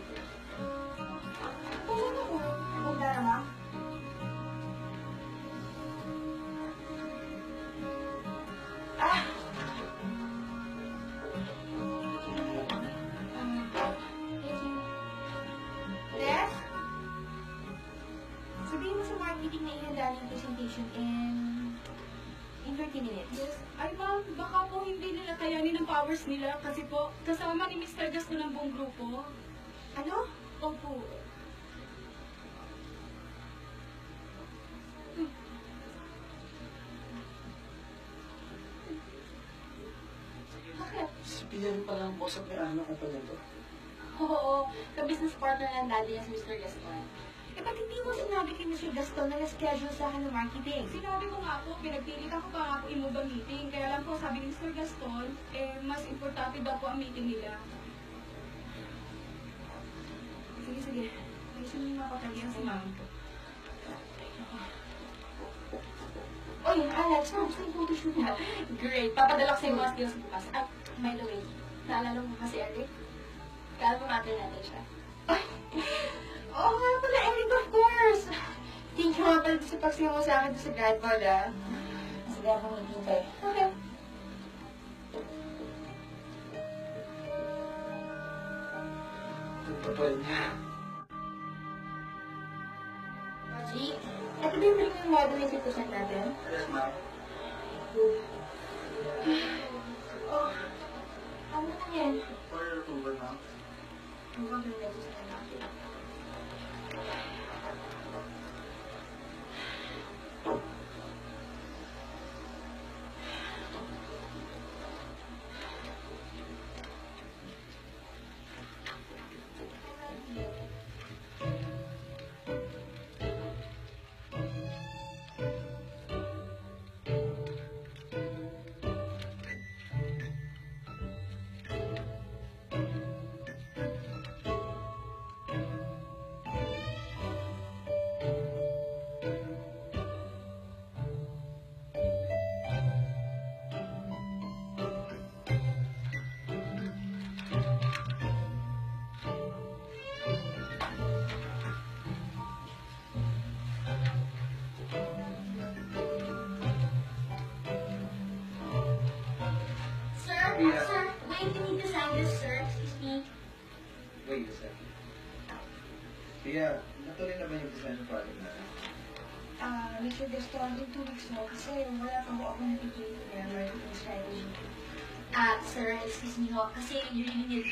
Kung ano mo? Huwag na naman. Ah! Thank you. Yes? Sabihin mo sa marketing na ihanda yung presentation in 30 minutes. Yes. Ay, ma'am, baka po hindi nila kayanin ang powers nila kasi po kasama ni Mr. Gaston ng buong grupo. Ano? Opo. Bakit? Si Pia rin pala ang boss at may ano kung pala ito. Oo, ka-business partner ng daddy niya si Mr. Gaston. Eh, ba't hindi mo sinabi kay Mr. Gaston na na-schedule sa akin ng marketing? Sinabi ko nga po, pinagpilitan ko pa nga po i-move ang meeting. Kaya lang po, sabi ni Mr. Gaston, mas importante daw po ang meeting nila. Sige, sige. Ayusin mo yung mga patagyan si ma'am. Oy, Alex, gusto yung photoshoot mo. Great. Papadala ko sa yung mga skills bukas. At, by the way, naalala mo kasi Eric? Kala mo matter natin siya. Oo nga pala, Eric, of course! Thank you nga pala sa pagsingaw mo sa akin sa grad board, ah. Sige ako maghintay. Okay. Ito pa rin niya. yung model yung sitwasyon natin? Yes, ma'am. Oh, ano na yan? For your approval, ma'am. Ano ba yung sitwasyon natin? Sir, Yeah. sir, wait, you need to sign this, sir. Excuse me. Wait a second. Kaya, natuloy na ba yung design ng project natin? We should have started 2 weeks mo kasi wala pa po ako nabigay na marketing strategy. Sir, excuse me ho, kasi you really need...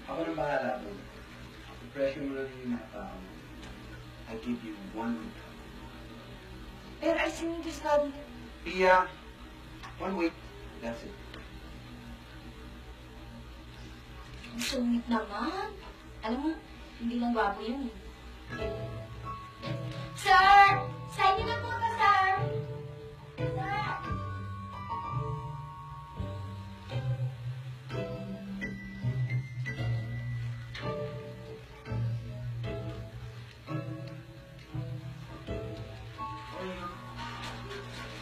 Ako nang bahala doon. I-pressure mo lang yung mga tao. I give you 1 week. Pero I still need to study. Pia, 1 week. That's it. Ang sungit naman. Alam mo, hindi lang gwapo yun eh. Sir! Sign niyo na po ito, sir! Sir!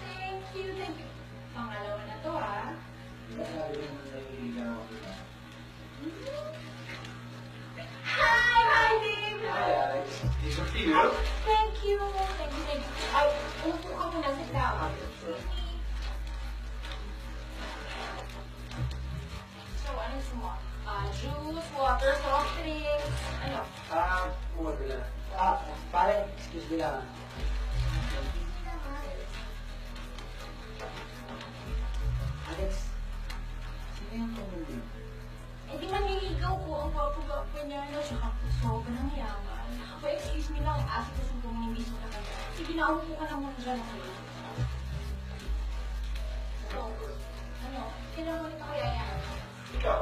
Thank you, thank you. Pangalawa na to, ah. Sabi mo na naliligaw ako na. Hi, babe! Hi, Alex. These are for you. Thank you. Thank you, thank you. Ay, upo ka muna. Sit down. So, ano gusto mo? Juice, water, soft drinks. Ano? Order lang. Pare, excuse me lang. Alex, sino yung tumulong? Eh, di manliligaw ko ang gwapo-gwapo niya, no? Tsaka sobrang yaman. O, excuse me lang, asin kasi kung hindi mo na kanya. Sige na, upo ka na muna dyan. So, ano? Kailangan mo nito kaya yan? Ikaw.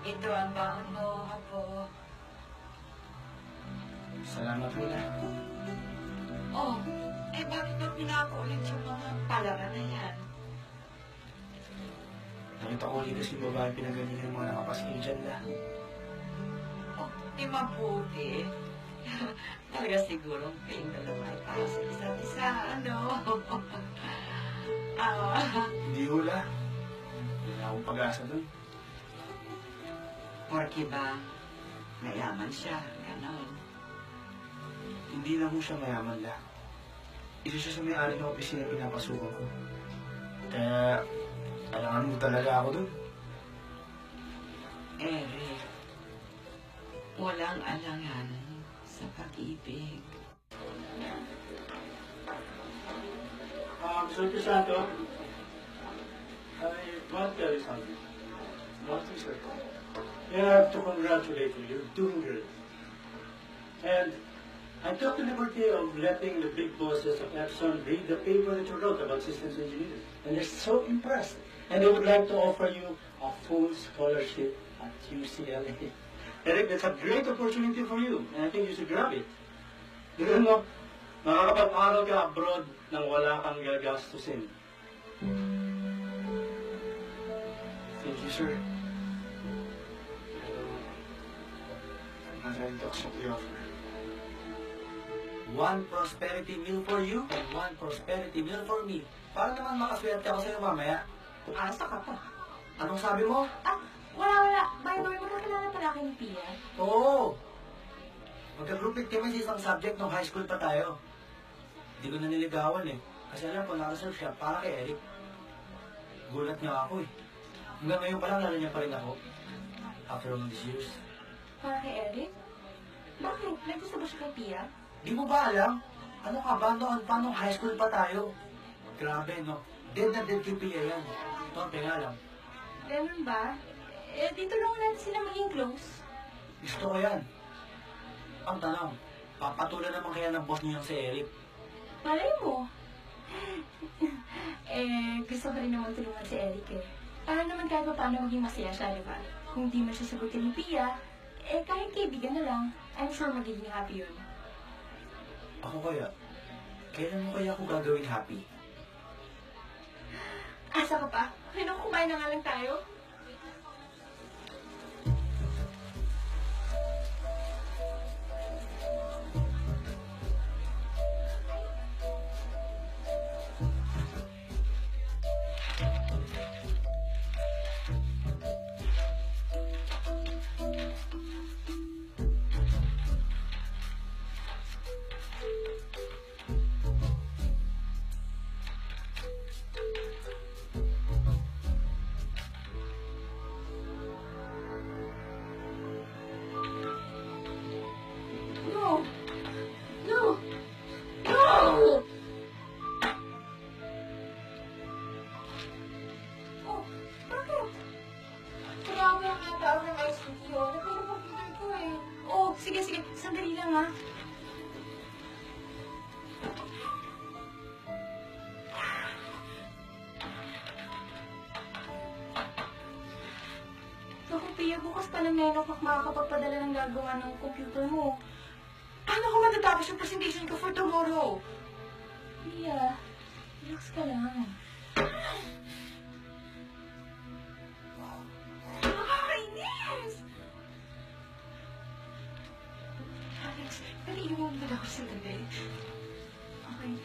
Ito ang baon mo, Apo. Salamat muna. Oh, eh bakit mo pinakaulit yung mga palaran na yan? Nakita ko ulit kasi yung babae pinagaling ng mga nakapaskil dyan na. Oh, di mabuti. Talaga siguro kayong dalawa ay para sa isa't isa, ano? Hindi hula. Wala akong pag-asa doon. Porque ba, mayaman siya, ganon. Hindi lang mo siya mayaman lang. Isa siya sa may-ari ng opisina pinapasukan ko. Kaya, alangan mo talaga ako doon. Eric, walang alanganan sa pag-ibig. Sir Crisanto, I want to tell you something. What is it? I have to congratulate you. You're doing great. And I took the liberty of letting the big bosses of Epson read the paper that you wrote about systems engineers. And they're so impressed. And they would like to offer you a full scholarship at UCLA. Eric, that's a great opportunity for you. And I think you should grab it. Ganun mo, makakapag-aral ka abroad nang wala kang gagastusin. Thank you, sir. I'm not trying to accept the offer. One prosperity meal for you and one prosperity meal for me. Para naman makaswerte ako sa'yo mamaya. Asa ka pa? Anong sabi mo? Ah, wala. By the way, magkakilala pala kayo ni Pia. Oo! Magka-grouping kami sa isang subject nung high school pa tayo. Hindi ko na niligawan eh. Kasi alam ko, nakareserve siya para kay Eric. Gulat niya ako eh. Hanggang ngayon pa lang, lalo niya pa rin ako. After all these years. Para kay Eric? Bakit? May gusto ba siya kay Pia? Di mo ba alam? Ano ka ba noon pa nung high school pa tayo? Grabe, no? Dead na dead kay Pia yan. Tonte nga lang. Ganun ba? Eh, dito lang natin sila maging close. Gusto ko yan. Ang tanong, papatulan naman kaya ng boss niyo yung si Eric? Malay mo. Gusto ko rin naman tulungan si Eric eh. Para naman kahit pa paano maging masaya siya, di ba? Kung di man siya sagutin ni Pia, kahit kaibigan na lang, I'm sure magiging happy yun. Ako kaya? Kailan mo kaya ako gagawin happy? Asa ka pa? Ano, kumain na nga lang tayo? No! No! No! Oh, bakit? Kailangan mo nga tawag ng ice cream yun. Napinapag-order ko eh. Oh, sige. Sandali lang ha. Naku, Pia, bukas pa ng 9 o'clock makakapagpadala ng gagawa ng computer mo. Paano ko matatapos yung presentation ko for tomorrow? Pia, relax ka lang. Nakakainis! Alex, naliiwan mo na ako sa gabi. Okay.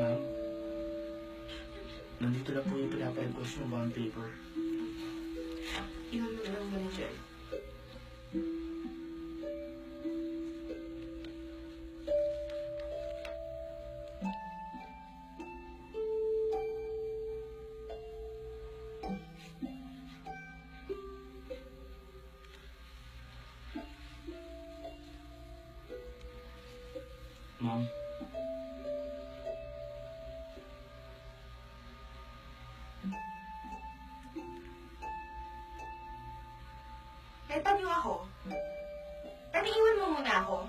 Ma'am, nandito na po yung pinapa-endorse yung bond paper. Iwan mo na lang muna dyan. Ma'am, Paano ako? Pwede iwan mo muna ako?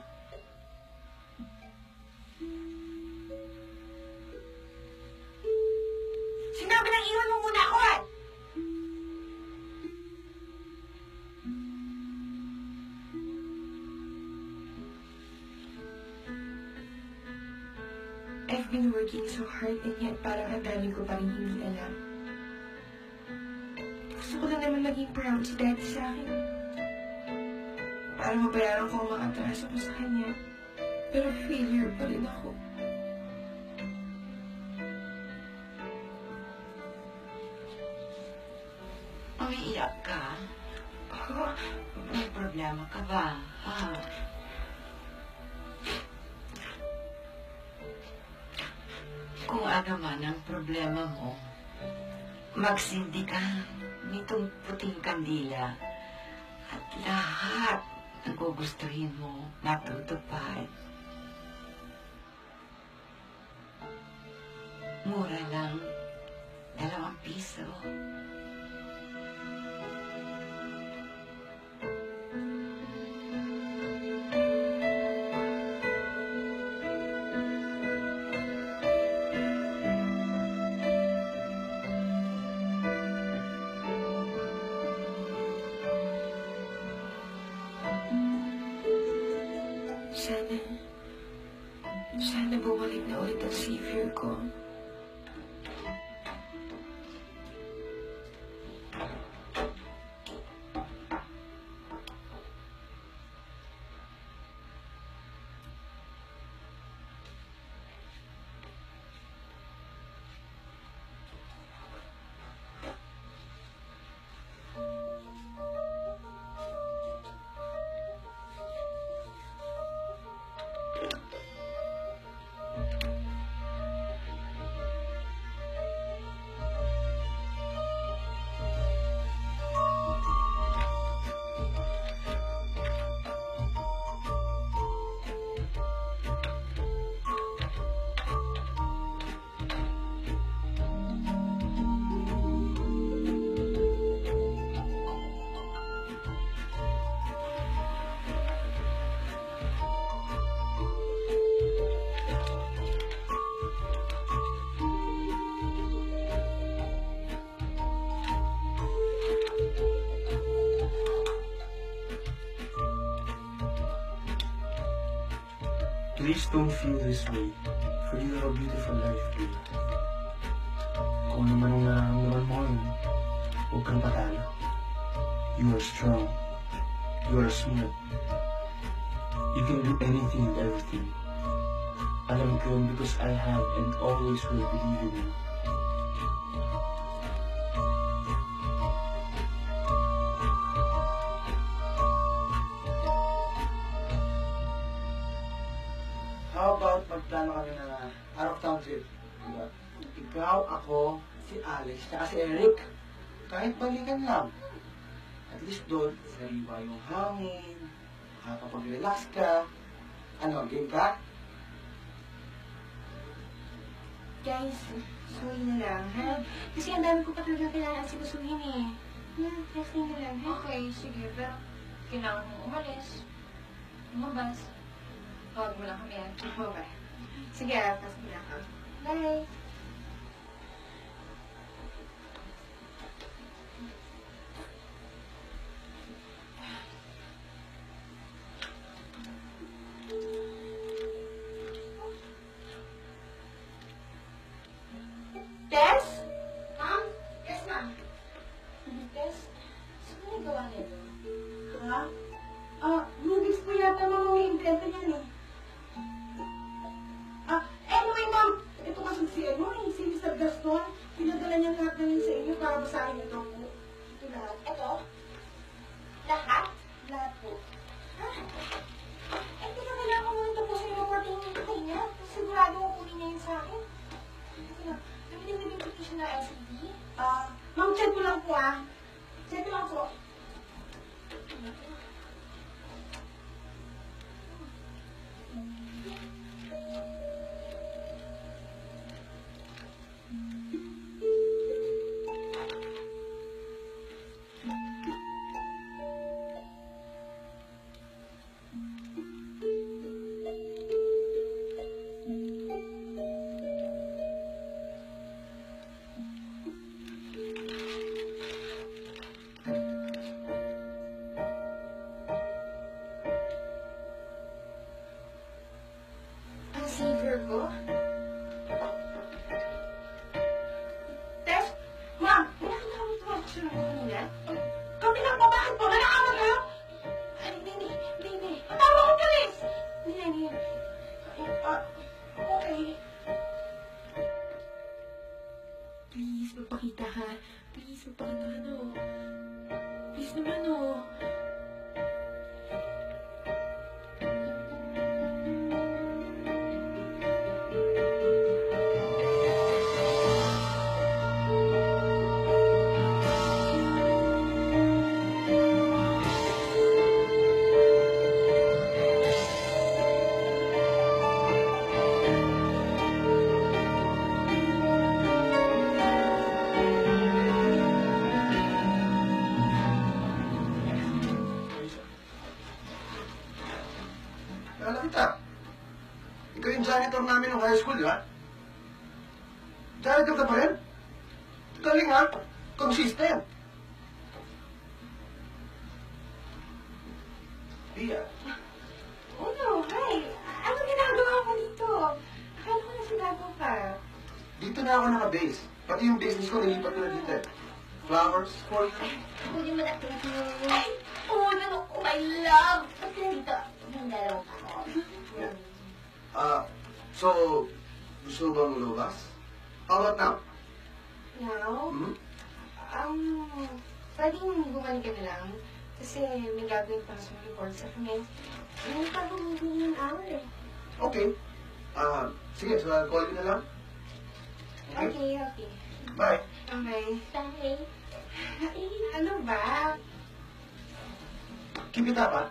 Sinabi nang iwan mo muna ako eh! I've been working so hard and yet parang ang dami ko pa rin hindi alam. Gusto ko lang naman maging proud si Daddy sa akin. Para mabayaran ko ang mga atraso ko sa kanya. Pero failure pa rin ako. Umiiyak ka? May problema ka ba? Ha? Kung ano man ang problema mo, magsindi ka nitong puting kandila at lahat ng gugustuhin mo matutupad. Mura lang, 2 piso. ko. Please don't feel this way. For you have a beautiful life, Pia. Kung ano man ang nararamdaman mo ngayon, huwag kang patalo. You are strong. You are smart. You can do anything and everything. Alam ko yun because I have and always will believe in you. How about magplano kami na out-of-town trip? Diba? Ikaw, ako, si Alex, saka si Eric. Kahit balikan lang. At least doon, sariwa yung hangin, makakapag-relax ka. Ano, game ka? Guys, sorry na lang, ha? Kasi ang dami ko pa talaga kailangan sikusuhin eh. Next time na lang, ha? Okay, sige. Pero kailangan mong umalis. Lumabas. Tawag mo lang kami, ha? Okay. Sige, pasok na ako. Bye! Tess? Ma'am? Yes, ma'am. Tess, saan mo gawa nito? Ha? Movies po yata mga invento niyan eh. Anyway, ma'am, ito kasi si Mr. Gaston, pinadala niya lahat na yun sa inyo para basahin ito po. Ito lahat. Ito? Lahat? Lahat po. Ha? Hindi ka kailangan ko nang tapusin yung reporting niya. Sigurado ko kunin niya yun sa akin. Ito na. Nabili ko siya na LCD. Ma'am, check mo lang po Check mo lang po. Savior ko? Tess? Ma'am, pinakalaman ito ako siya ng kanina. Kami lang po, bakit po? Nalakaman kayo? Hindi. Tama ko, please! Hindi. Okay. Please, magpakita ka. Please, magpakita ka na, Please naman, Kala kita. Ikaw yung janitor namin ng high school, di ba? Janitor ka pa rin? Galing ha? Consistent. Pia. Oh no, hi! Ano ginagawa mo dito? Akala ko na sigado ka. Dito na ako naka-base. Pati yung business ko, nilipat ko na dito eh. Flowers for you. Pwede mo natin ay, oh, ano ko, my love. Pati dito, nandalaw pa ako. So, gusto mo bang lumabas? How about now? Now, Hmm? pwedeng bumalik ka na lang. Kasi may gagawin pa sa report sa kanya. Hindi pa bumili yung hour eh. Okay. Sige, so I'll call you na lang. Okay, okay. Bye. Okay. Bye. Ano ba? Keep it up, ah.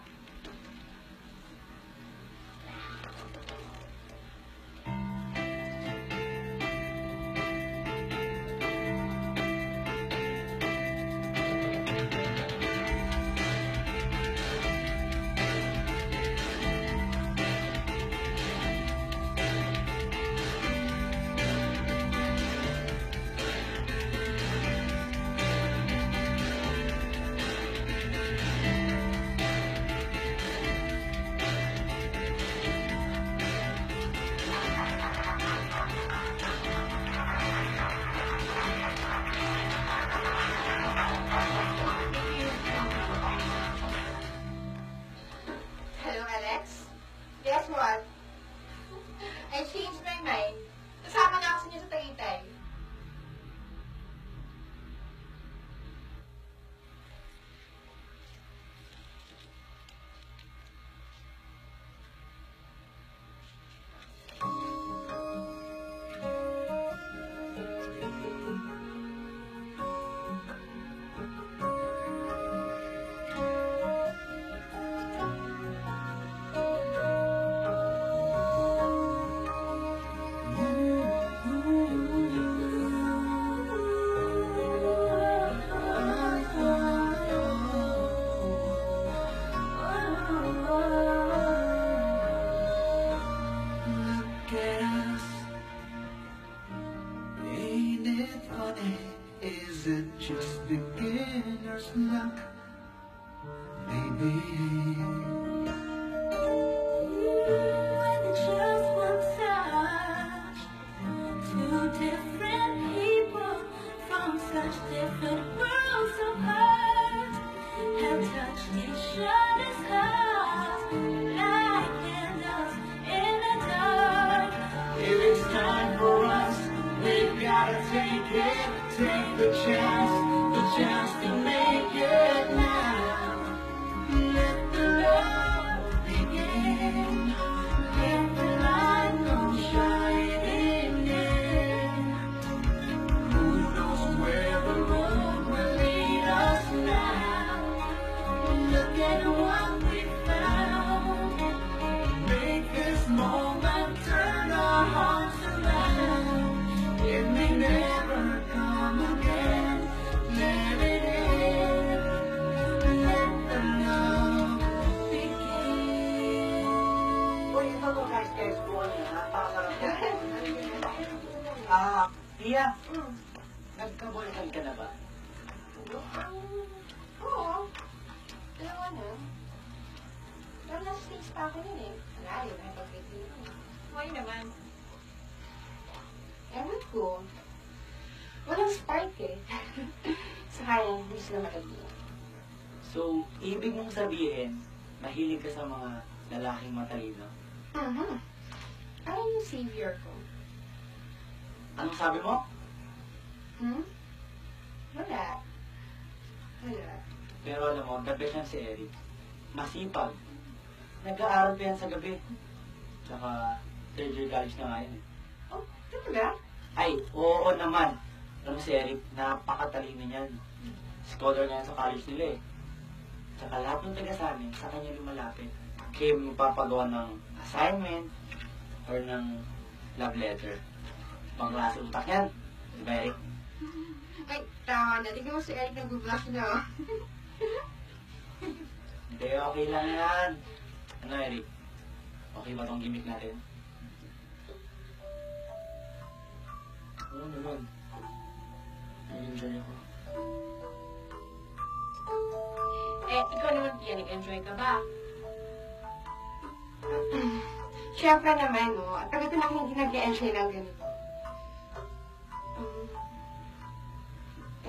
Hello, Alex? Guess what? I changed my mind. Kasama na ako sa inyo sa Tagaytay. Look at us. Ain't it funny? Is it just beginner's luck? Maybe. With just one touch, two different people from such different worlds apart have touched each other's hearts like candles in the dark. If it's time for us, we've gotta take it. Take the chance to make it now. Let the love begin. Let the light come shining in. Who knows where the road will lead us now? Look at what we found. Make this moment turn our hearts around. It may never come again. Let it in. Let the love begin. Uy, ito to guys, guys, buwan niya. Napakasarap yan. Tia, nagkabulikan ka na ba? Oo. Dalawa na. Pero nasa stage pa ako nun eh. Malayo na pag-graduate. Why naman? Ewan ko. Walang spark eh. Saka hindi sila matagpuan. So, ibig mong sabihin, mahilig ka sa mga lalaking matalino? Ano yung savior ko? Anong sabi mo? Wala. Wala. Pero alam mo, the best yan si Eric. Masipag. Nag-aaral pa yan sa gabi. Tsaka, third year college na nga yan eh. Oh, talaga? Ay, oo naman. Alam mo si Eric, napakatalino niyan. Scholar nga yan sa college nila eh. Tsaka lahat ng taga sa amin, sa kanya lumalapit. Kaya magpapagawa ng assignment or ng love letter. Pang klase utak yan. Di ba, Eric? Ay, tama na. Tignan mo si Eric nag-blush na. Hindi, okay lang yan. Ano, Eric? Okay ba tong gimmick natin? Oo naman. Nag-enjoy ako. Ikaw naman, Pia, nag-enjoy ka ba? Siyempre naman, no. At talaga na hindi nag-enjoy ng ganito.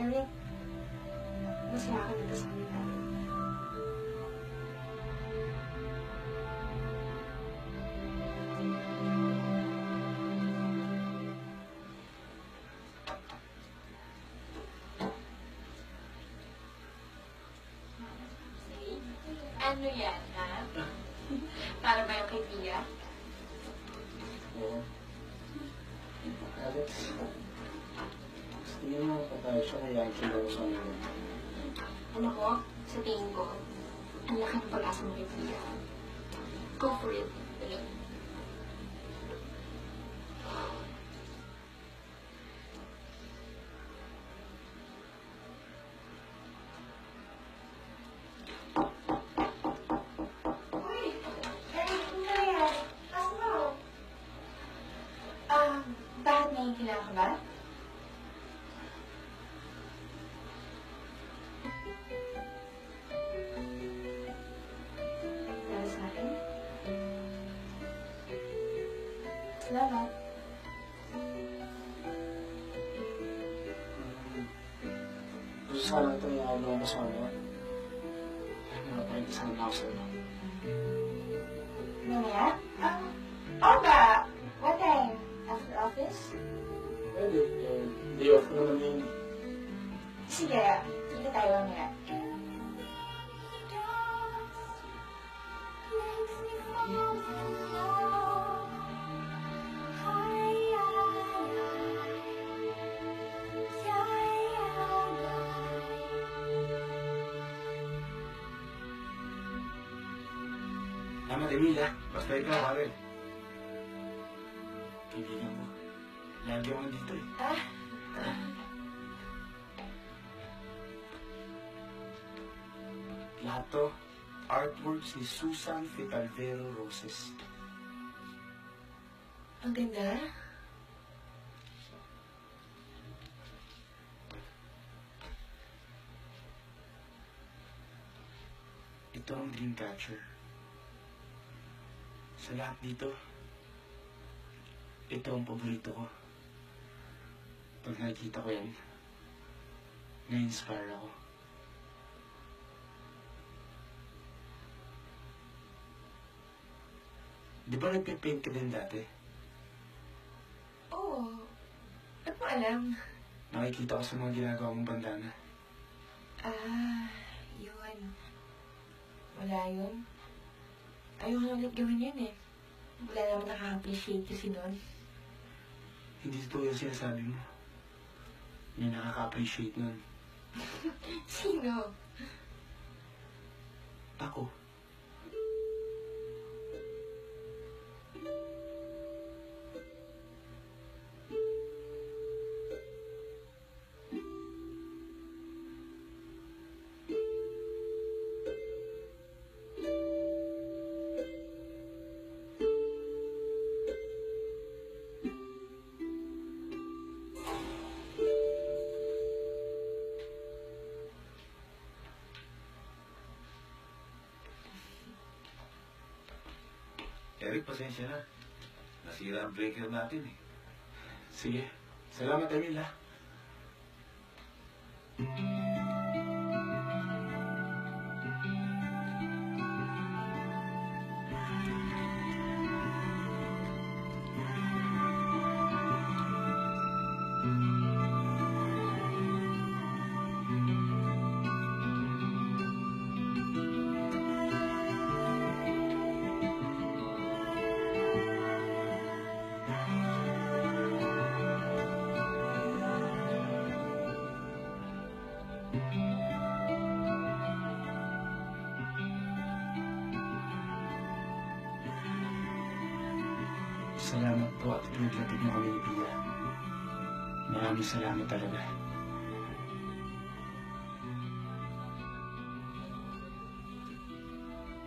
Eric, masaya ka dito sa kanila. Ano yan, ha? Para ba yung kay Tia? Oo. Alex, tingin mo pa tayo siya kaya ang siya sa amin. Ano ko, sa tingin ko, ang laki ng pag-asa mo kay Tia. Go for it. Dali. Uy! Eric, ano na yan? Asa mo? Bakit naiintindihan ka ba? Para sa akin? Salamat. Gusto sana ito yung ako mo sa ano. Nakapagod sana ako sa ano. Mamaya? Oo ba? What time? After office? Pwede. Day off ko naman yun. Sige, kita tayo mamaya. Makes me fall in love. Hi, Tama, Emila. Basta ikaw, Karen. Kaibigan ko. Lagi ako dito eh. Lahat to, artworks ni Susan Fitalvero Roses. Ang ganda. Ito ang dream catcher. Sa lahat dito, ito ang paborito ko. Pag nakikita ko yan, na-inspire ako. Di ba nagpipaint ka din dati? Oo. Ba't mo alam? Nakikita ko sa mga ginagawa mong bandana. Yun. Wala yun. Ayoko na ulit gawin yun eh. Wala naman nakaka-appreciate kasi nun. Hindi totoo yung sinasabi mo. May nakaka-appreciate nun. Sino? Ako. Eric, pasensya na. Nasira ang breaker natin eh. Sige. Salamat, Emil, ha? Salamat po at pinaglatid mo kami ni Pia. Maraming salamat talaga.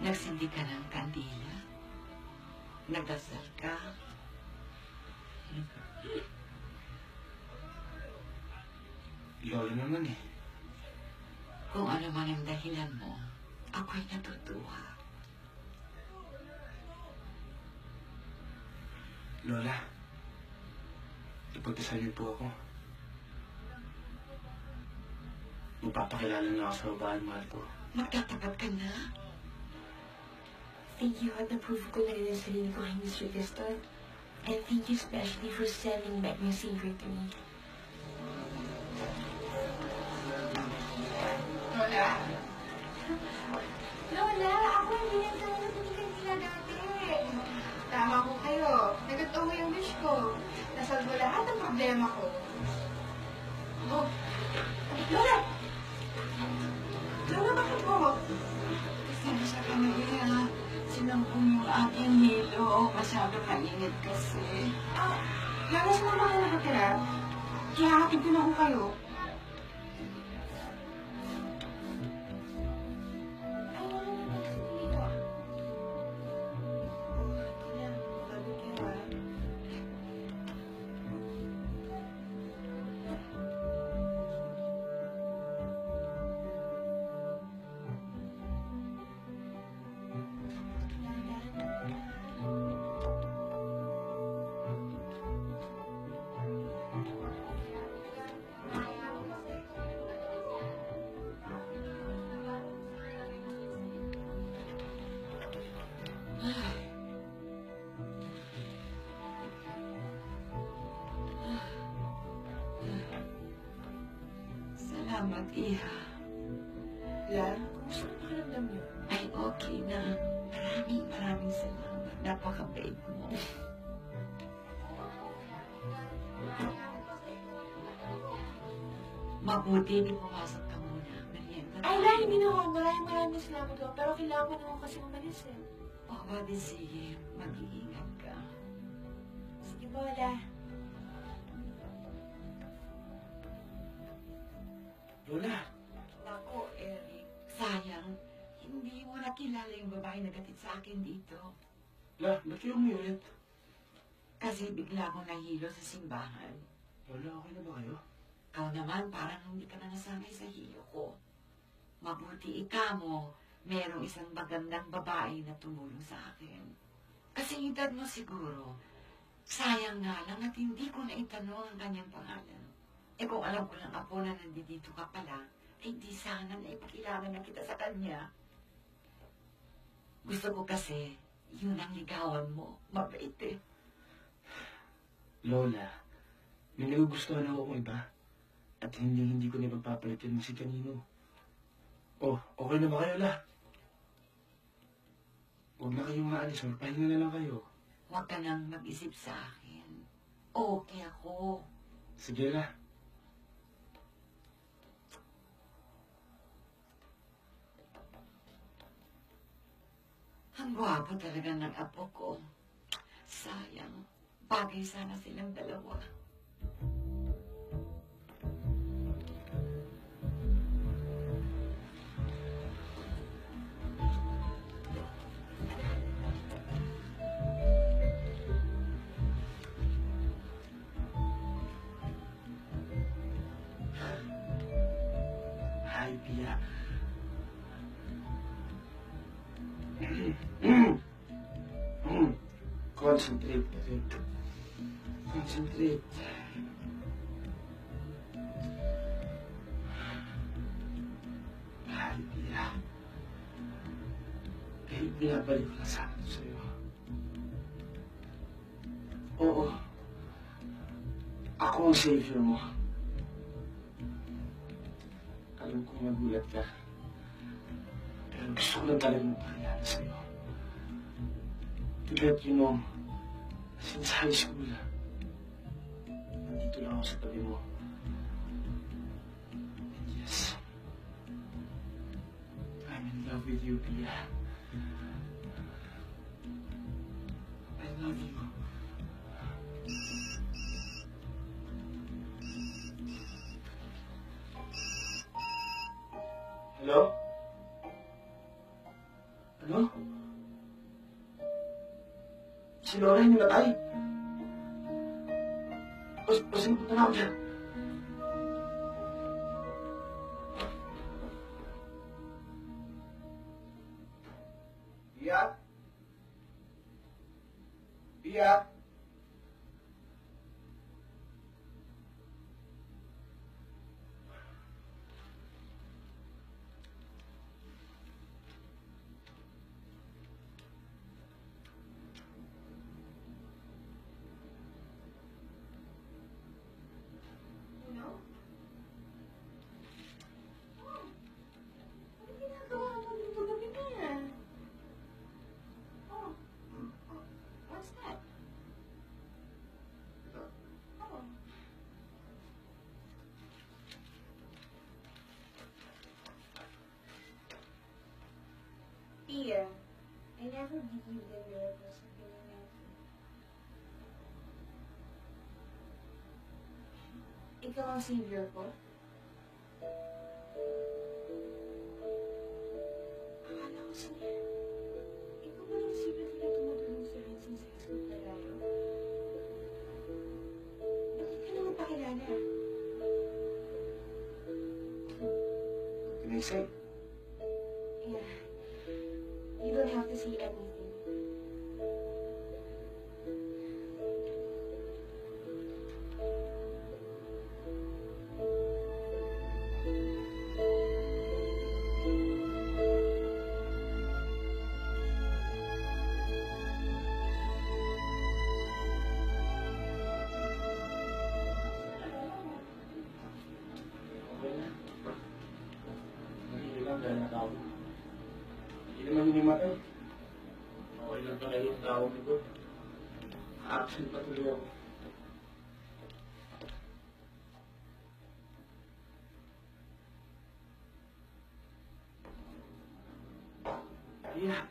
Nagsindi ka ng kandila. Nagdasal ka. Lola naman eh. Kung ano man ang dahilan mo, ako'y natutuwa. Lola, ipagdasal niyo po ako. magpapakilala na ako sa babaeng mahal ko. Magtatapat ka na. Thank you at na-prove ko na rin ang sarili ko kay Mr. Gaston. And thank you especially for sending back my savior to me. Lola? Lola, ako hindi yan sa mga kanila dati. Tama ko kayo. Nagkatawa yung wish ko. Nasalbo lahat ng problema ko. Oh, Lola! Lola, bakit po? Pasensya ka na rin, sinampong yung aking hilo. Masyado mainit kasi. Lola, saan ba kayo nakatira? Kaya hatid ko na ako kayo. Ay, wala naman kasi dito ah. Salamat, Iha. Lan, kumusta ang pakiramdam niyo? Ay, okay na. Maraming salamat. Napakabait mo. Mabuti, di pumasok ka muna. Merienda. Ay, Lan, hindi na ako. Maraming salamat ko. Pero kailangan ko naman kasi umalis eh. Pwede, sige. Mag-iingat ka. Sige po, Lola. Lola! Naku, Eric. Sayang. Hindi mo nakilala yung babae na gatid sa akin dito. La, ba't kayo umuulit? Kasi bigla akong nahilo sa simbahan. Lola, okay na ba kayo? Ikaw naman, parang hindi ka na nasanay sa hilo ko. Mabuti ika mo, merong isang magandang babae na tumulong sa akin. Kasi edad mo siguro, sayang nga lang at hindi ko na itanong ang kanyang pangalan. Eh kung alam ko lang apo na nandito ka pala, ay di sana na ipakilala na kita sa kanya. Gusto ko kasi, yun ang ligawan mo. Mabait eh. Lola, may nagugustuhan ako kung iba. At hindi ko na ipagpapalit yun si kanino. Oh, okay na ba kayo, La? Huwag na kayong maalis, magpahinga na lang kayo. Huwag ka nang mag-isip sa akin. Okay ako. Sige, La. Ang gwapo talaga ng apo ko. Sayang, bagay sana silang dalawa. Hi, Pia. Concentrate, Eric. Concentrate. Hi, Pia. Kahit binabalik ko na sana ito sa'yo. Oo. Ako ang savior mo. Alam kong magulat ka. Pero gusto ko lang talagang magpakilala sa'yo. To let you know, since high school, nandito lang ako sa tabi mo. And yes, I'm in love with you, Pia. I love you. Hello? Ano? Si Laura hindi matay. Pasing punta na ako dyan. Pia? Pia? Pia, I never believed in miracles of being healthy. Ikaw ang savior ko? Akala ko sige. Ikaw ba ang secret na tumutulong sa Vincent sa high school na tayo? Bakit ka naman pakilala? What can I say? Yeah. You don't have to say anything. Okay na. Nahihili lang dahil natawag. Hindi naman hinimatay. Okay lang pala yung tawag nito. Absent pa tuloy ako. Iya.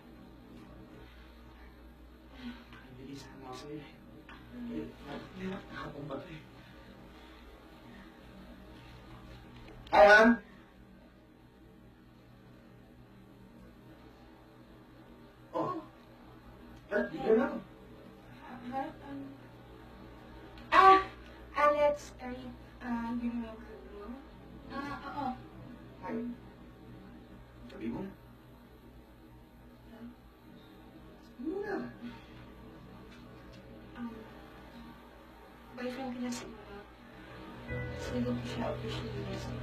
Bilisan mo ako sa'yo. Nakapang ba ito eh? Hi, Han. Oh. Di ka na. Alex, you remember me? Oo. Hi. Sabi mo na. Sabi mo na. Boyfriend ko na si Ina. Hindi ko siya officially sa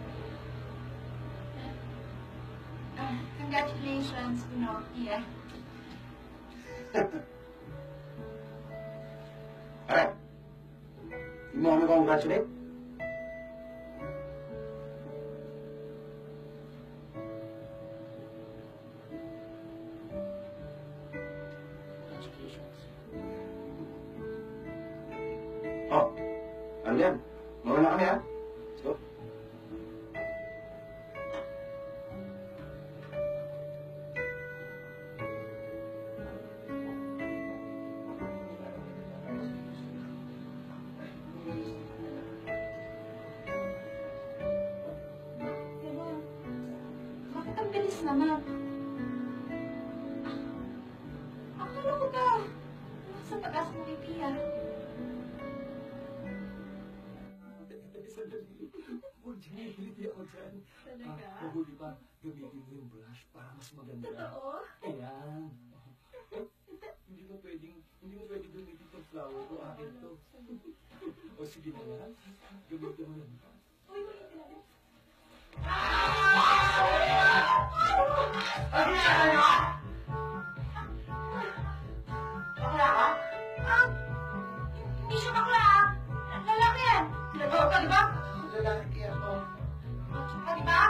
congratulations, yeah. Alright. You want me to congratulate? Congratulations. Oh. Ano yan? Mawala kami, ha? Let's go. Diba? Bakit ang bilis naman? Akala ko ba? Nasa taas mo kay Pia. Hindi ako dyan. Talaga? Mabuti pa, gamitin mo yung blush para mas maganda. Totoo? Ayan. Hindi mo pwedeng gamitin itong flower ko. Akin to. O sige na nga. Gamitin mo lang. Uy, ulit natin. Bakla ka? Hindi siya bakla. Lalaki yan. Ikaw ka, di ba? Lalaki ako. Ka, di ba?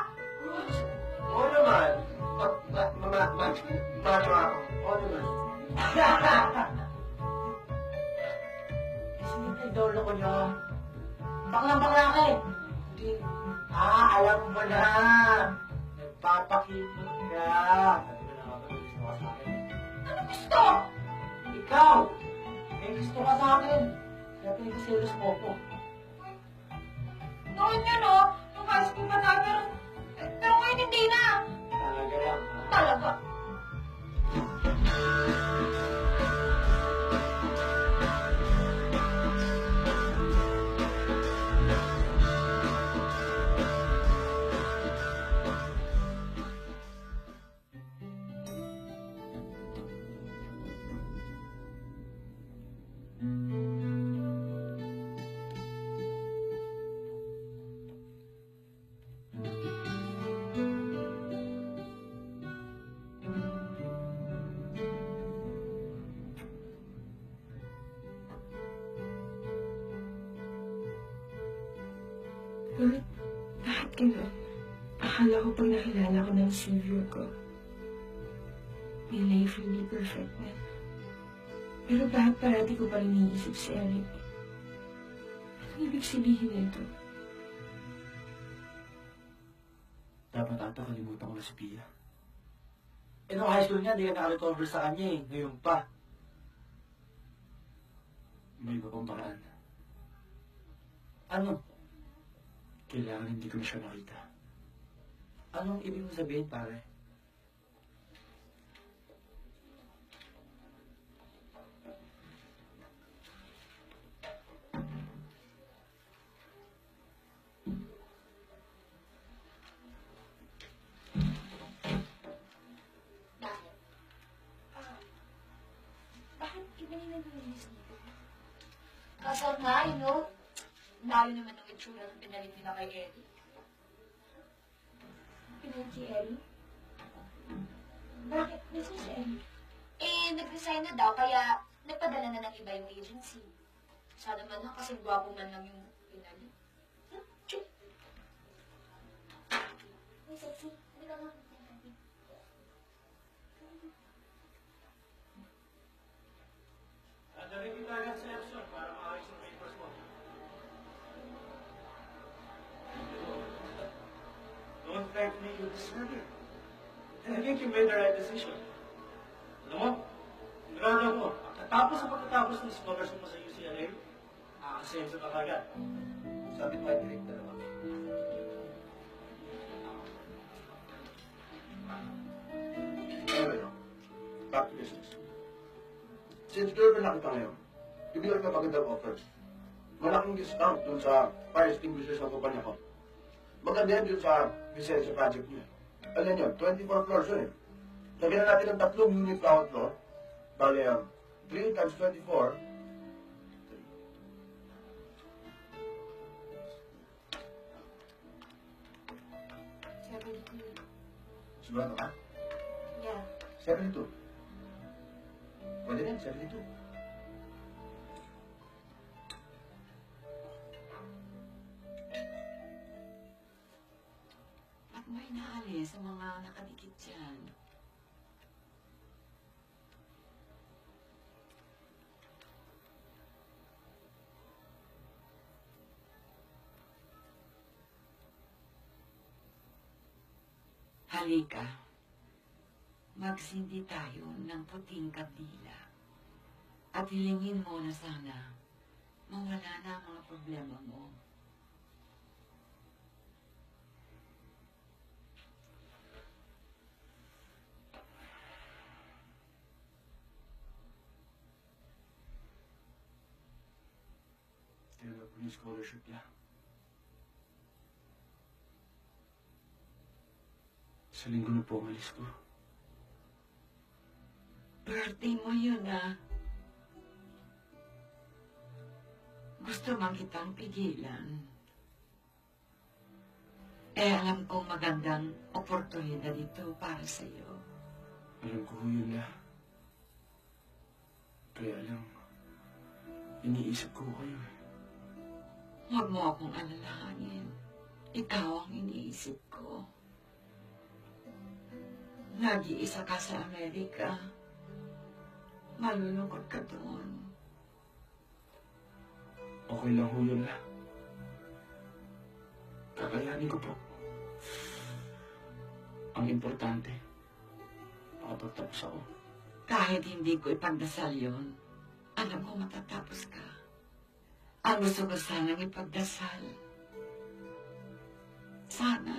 Oo naman. Macho ako. Oo naman. Sige, kay Dolo ko nyo. Baklang-bakla ka eh. Hindi. Alam mo na. Nagpapakipot ka. Sabi ko na nga ba, gusto ka sa akin. Ano gusto? Ikaw. May gusto ka sa akin. Kaya pinagkaselos mo ko. Noon yun, oh. Nung high school pa tayo, pero ngayon hindi na. Talaga lang, ha? Talaga. Bakit gano'n? Akala ko pag nakilala ko ng savior ko, may life really perfect na. Pero bakit parati ko pa rin iniisip si Eric? Anong ibig sabihin nito? Dapat ata kalimutan ko na si Pia. Eh, nung high school niya, hindi ka nakarecover sa kanya eh. Ngayon pa. May iba pang paraan. Ano? Kailangan hindi ko na siya nakita. Anong ibig mo sabihin, pare? Bakit? Bakit iba na naglilinis dito? Kasal nga, layo naman ng itsura ng pinalit nila kay Eddie. Pinalit si Ellie? Bakit? Nasaan si Ellie? Nag-resign na daw, kaya nagpadala na ng iba yung agency. Sana man lang kasi gwapo man lang yung pinalit. May sexy. Hindi ka nga. Narinig tayo ng selection para maayos yung papers mo. Don't thank me, you deserve it. And I think you made the right decision. Alam mo, grado mo, pagkatapos ng scholarship mo sa UCLA, makakasenso ka kagad. Sabi ko ay direct na naman. Anyway, back to business. Since driver na kita ngayon, bibigyan ka magandang offers. Malaking discount dun sa fire extinguishers ng kumpanya ko. Maganda yan dun sa Vicenza project niya. Alam yun, 24 floors yun eh. Lagyan na natin ng 3 unit bawat floor. Bale, 3 times 24. Sigurado ka? Yeah. 72. Pwede rin, 72. Ba't may naalis sa mga nakadikit dyan? Halika. Magsindi tayo ng puting kandila. At hilingin mo na sana mawala na ang mga problema mo. Tinanggap ko yung scholarship niya. Sa linggo na po umalis ko. Birthday mo yun, ah. Gusto man kitang pigilan. Alam kong magandang oportunidad ito para sa'yo. Alam ko yun na. Kaya lang, iniisip ko kayo eh. Huwag mo akong alalahanin. Ikaw ang iniisip ko. Nag-iisa ka sa Amerika. Malulungkot ka doon. Okay lang ho yun na. Kakayanin ko po. Ang importante, makapagtapos ako. Kahit hindi ko ipagdasal yun, alam ko matatapos ka. Ang gusto ko sanang ipagdasal. Sana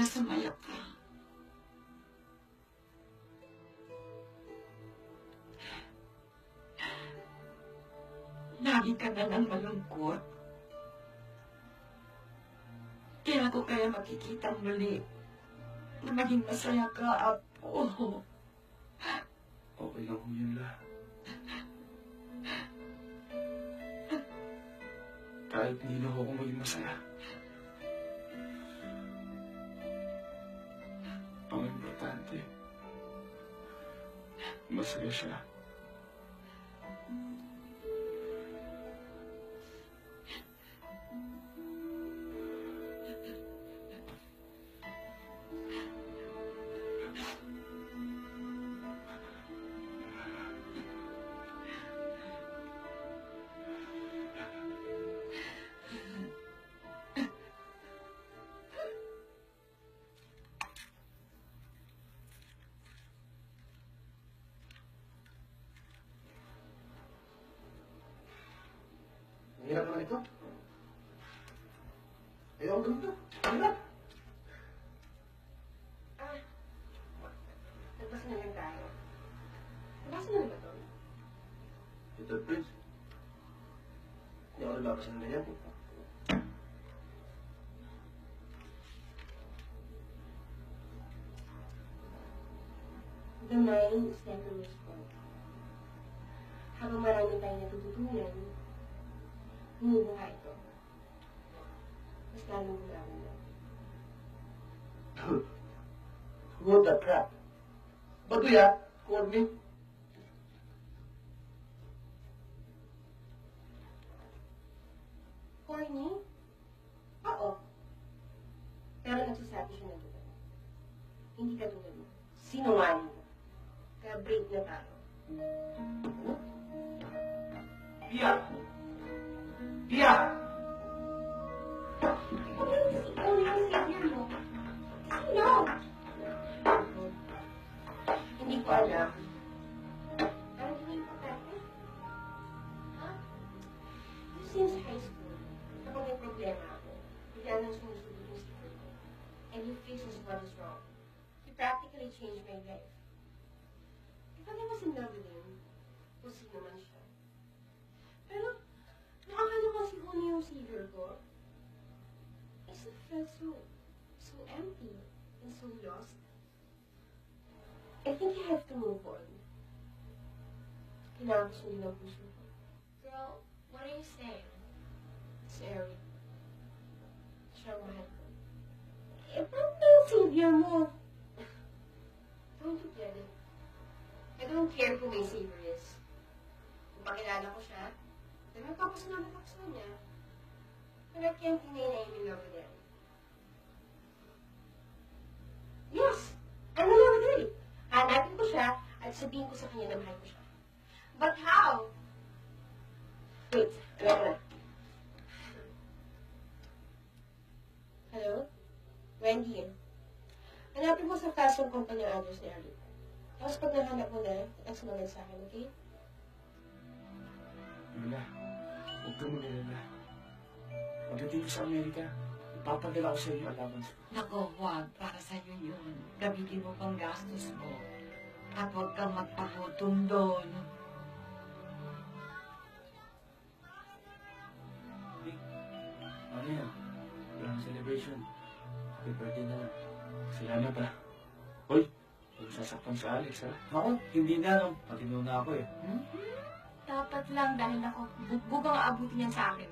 sumaya ka. Lagi ka na lang malungkot. Kaya ko kaya makikita muli na maging masaya ka, Apo. Okay lang ho yun la. Kahit hindi na ako maging masaya. Ang importante, masaya siya. Ito. Ayaw, ganito. Hirap. Nagbasa na lang tayo. Nabasa na ba ito? Little Prince. Hindi ako nagbabasa ng ganyan. The mind is never respond. Habang marami tayong natututunan, humubuha ito. Mas lalong gulaman na. What the crap? Bato ya? Corny? Corny? Oo. Pero nagsasabi siya ng totoo. Hindi ka tulad mo. Sinungaling ka. Kaya break na tayo. Pia! Pia! Sino? Hindi ko alam. Pero hindi importante. Ha? Since high school, kapag may problema ako, bigla nang sumusunod yung secret ko. And he fixes what is wrong. He practically changed my life. If I was in love with him, kung sino man siya. Pero, nakakalawa si Honey yung savior ko. I still felt so empty and so lost. I think you have to move on. Kailangan ko sundin ang puso ko. Girl, what are you saying? Si Eric. Siya ang mahal ko. Eh, paano yung savior mo? Don't you get it? I don't care who my savior is. Kung pakilala ko siya, then magpapasalamat ako sa kanya. But I can't deny na I'm in love with him. Yes! I'm in love with Eric. Hanapin ko siya at sabihin ko sa kanya na mahal ko siya. But how? Wait, alam ko na. Hello? Wendy yan. Hanapin mo sa fashion company ang address ni Eric. Tapos pag nahanap mo na, text mo lang sa akin, okay? Lola, huwag kang mag-alala. Pagdating ko sa Amerika, ipapadala ko sa iyo allowance. Nako, huwag. Para sa'yo yun. Gamitin mo pang gastos mo. At huwag kang magpagutom doon. Ano yan? Walang celebration. Happy birthday na lang. Salamat ha. Hoy, huwag sasaktan sa Alex ha. Ako, hindi na no. Patino na ako eh. Dapat lang dahil ako bugbog ang aabutin yan sa akin.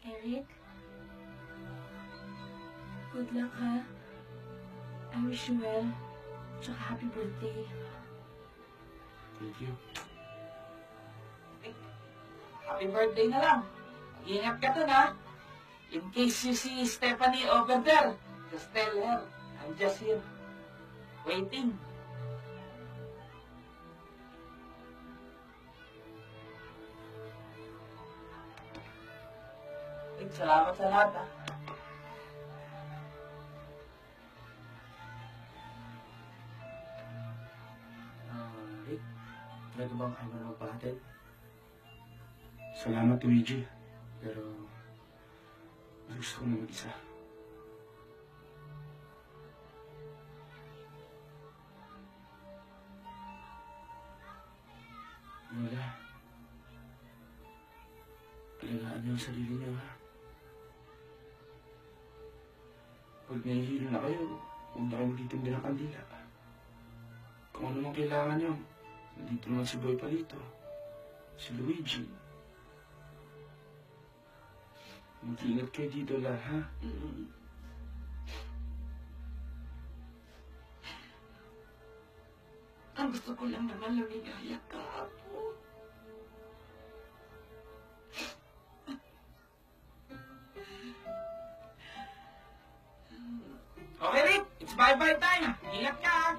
Eric? Good luck, ha? I wish you well. Tsaka happy birthday. Thank you. Happy birthday na lang. Ingat ka dun, ha? In case you see Stephanie over there, just tell her, I'm just here, waiting. Salamat sa lahat, ha? Rick, talaga bang ayaw na magpahatid? Salamat, Luigi. Pero, gusto ko na mag-isa. Lola, alagaan niyo ang sarili niyo, ha? Pag nahihilo na kayo, huwag na kayo magtitinda ng kandila. Kung ano mang kailangan niyo, nandito naman si Boy Palito, si Luigi. Mag-iingat kayo dito lang, ha? Ang gusto ko lang naman lumigaya ka, Apo. Okay, Rick, it's bye-bye time. Ingat ka, ha?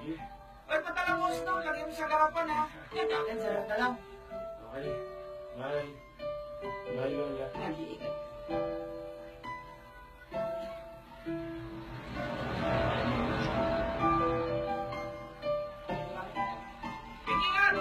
Oy, patalang mo lagay mo sa garapan, ha? Akin, sarap na lang. Okay. Bye. Bye, Lola. Mag-iingat. Ingat!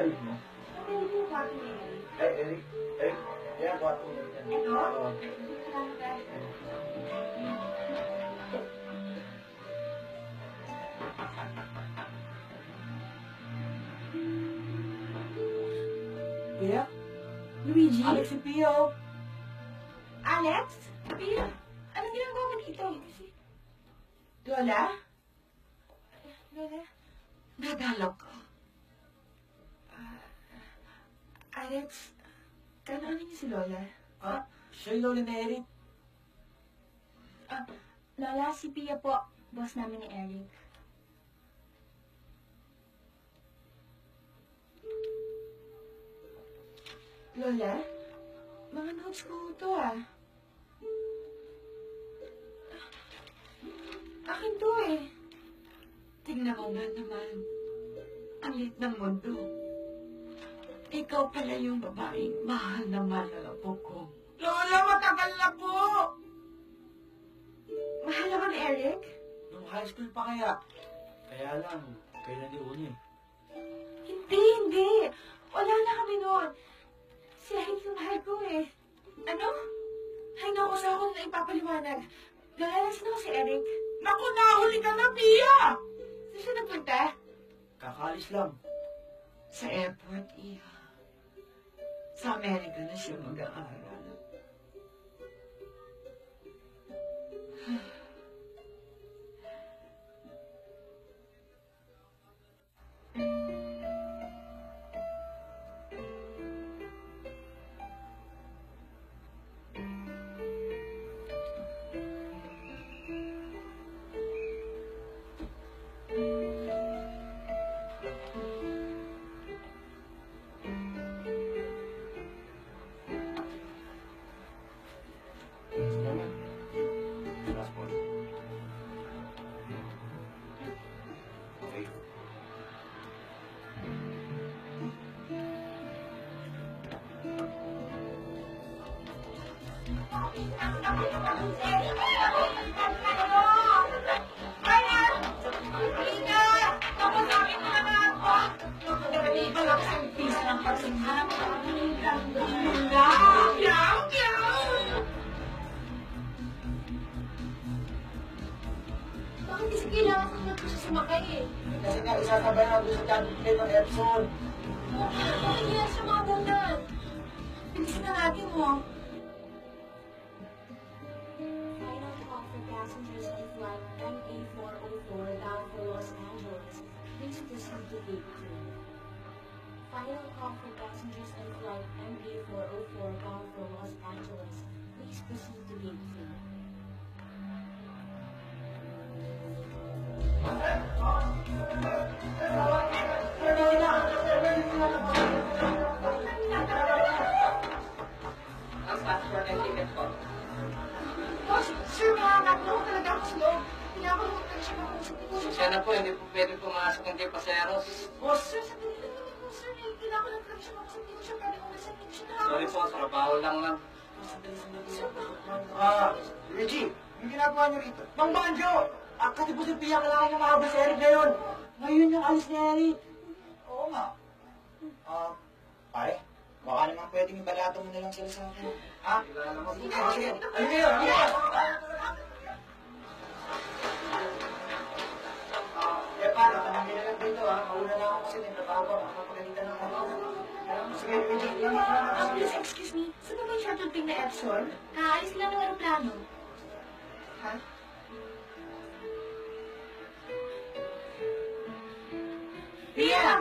Ayos mo. Okay, ito yung kwarto ni Eric. Ay, Eric. Eric. Yan, kwarto mo. Ito? Oo. Salamat, guys. Pia? Luigi? Alex si Pia, oh. Alex? Pia? Anong ginagawa mo dito? Lola? Lola? Nadalaw ka. Alex, kailangan niyo si Lola. Ah, siya yung lola ni Eric. Lola, si Pia po. Boss namin ni Eric. Lola? Mga notes ko ito ah. Akin to eh. Tingnan mo nga naman. Ang lit ng mundo. Ikaw pala yung babaeng mahal na mahal ng apo ko. Lola, matagal na po! Mahal ako ni Eric? Nung high school pa kaya. Kaya lang, kailan ni Uni. Hindi. Wala na kami noon. Si Eric yung mahal ko eh. Ano? Ay, naku, sa ako na ipapaliwanag. Lola, nasan ako si Eric? Naku, nahuli ka na, Pia! Saan siya nagpunta? Kakalis lang. Sa airport, Iha. Sa Amerika na siya mag-aaral. Last one. Okay. Bakit kasi kailangan ko na siya sumakay eh? Kasi nga, isasabay na doon sa dati play ng Epson. Bakit yan siya mga ganyan? Bilisan na natin mo. Final call for passengers on flight MA404 bound for Los Angeles. Please proceed to gate 3. Final call for passengers on flight MA404 bound for Los Angeles. Please proceed to gate 3. Ang passport and ticket ko. Boss, sir, mahanap na ako talaga ako sa loob. Pinakulungan ka siya makausap ko. Siya na po, hindi po pwede pumasok ng paseros. Boss, sir, sandali lang naman po, sir. Eh, kailangan lang talaga siya makausap. Hindi ko siya pwede kung nasa kitchen na. Sorry po, trabaho lang lang. Sir, Luigi, yung ginagawa niyo rito. Mang Banjo! Kasi po si Pia, kailangan niya mahabol si Eric ngayon. Ngayon yung alis ni Eric. Oo nga. Pare, baka naman pwedeng ibalato mo na lang sila sa akin. Ha? Sige, sige. Ano ngayon? Ano ngayon? Paano? Tanangin na lang dito, ha? Mauna na ako kasi nagtrabaho ko. Nakapagalitan ng ako. Sige, Luigi. please excuse me. Saan ba yung shuttle ping na Epson? Kaalis lang ng aeroplano. Ha? Pia!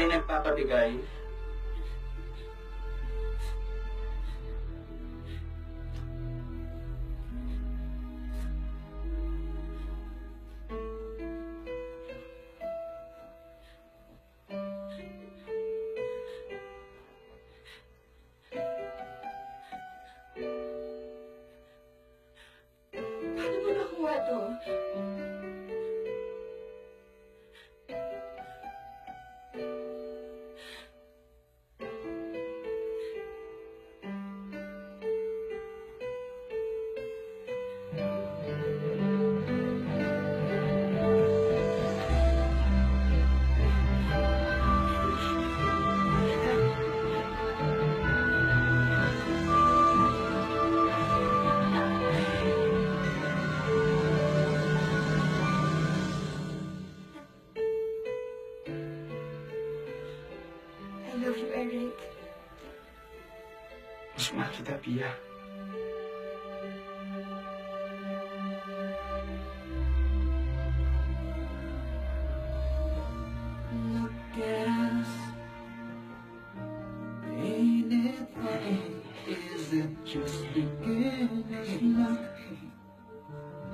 may nagpapatigay. Paano mo nakuha to? I love you, Eric. Mas mahal kita, Pia. Look at us. Ain't it funny? Is it just beginner's luck?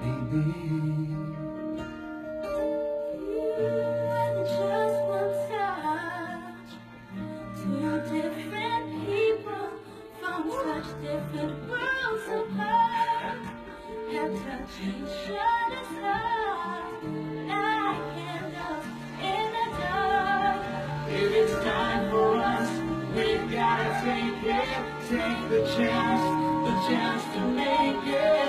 Maybe. With just one touch, two different people from such different worlds apart have touched each other's heart like candles in the dark. If it's time for us, we've gotta take it. Take the chance to make it.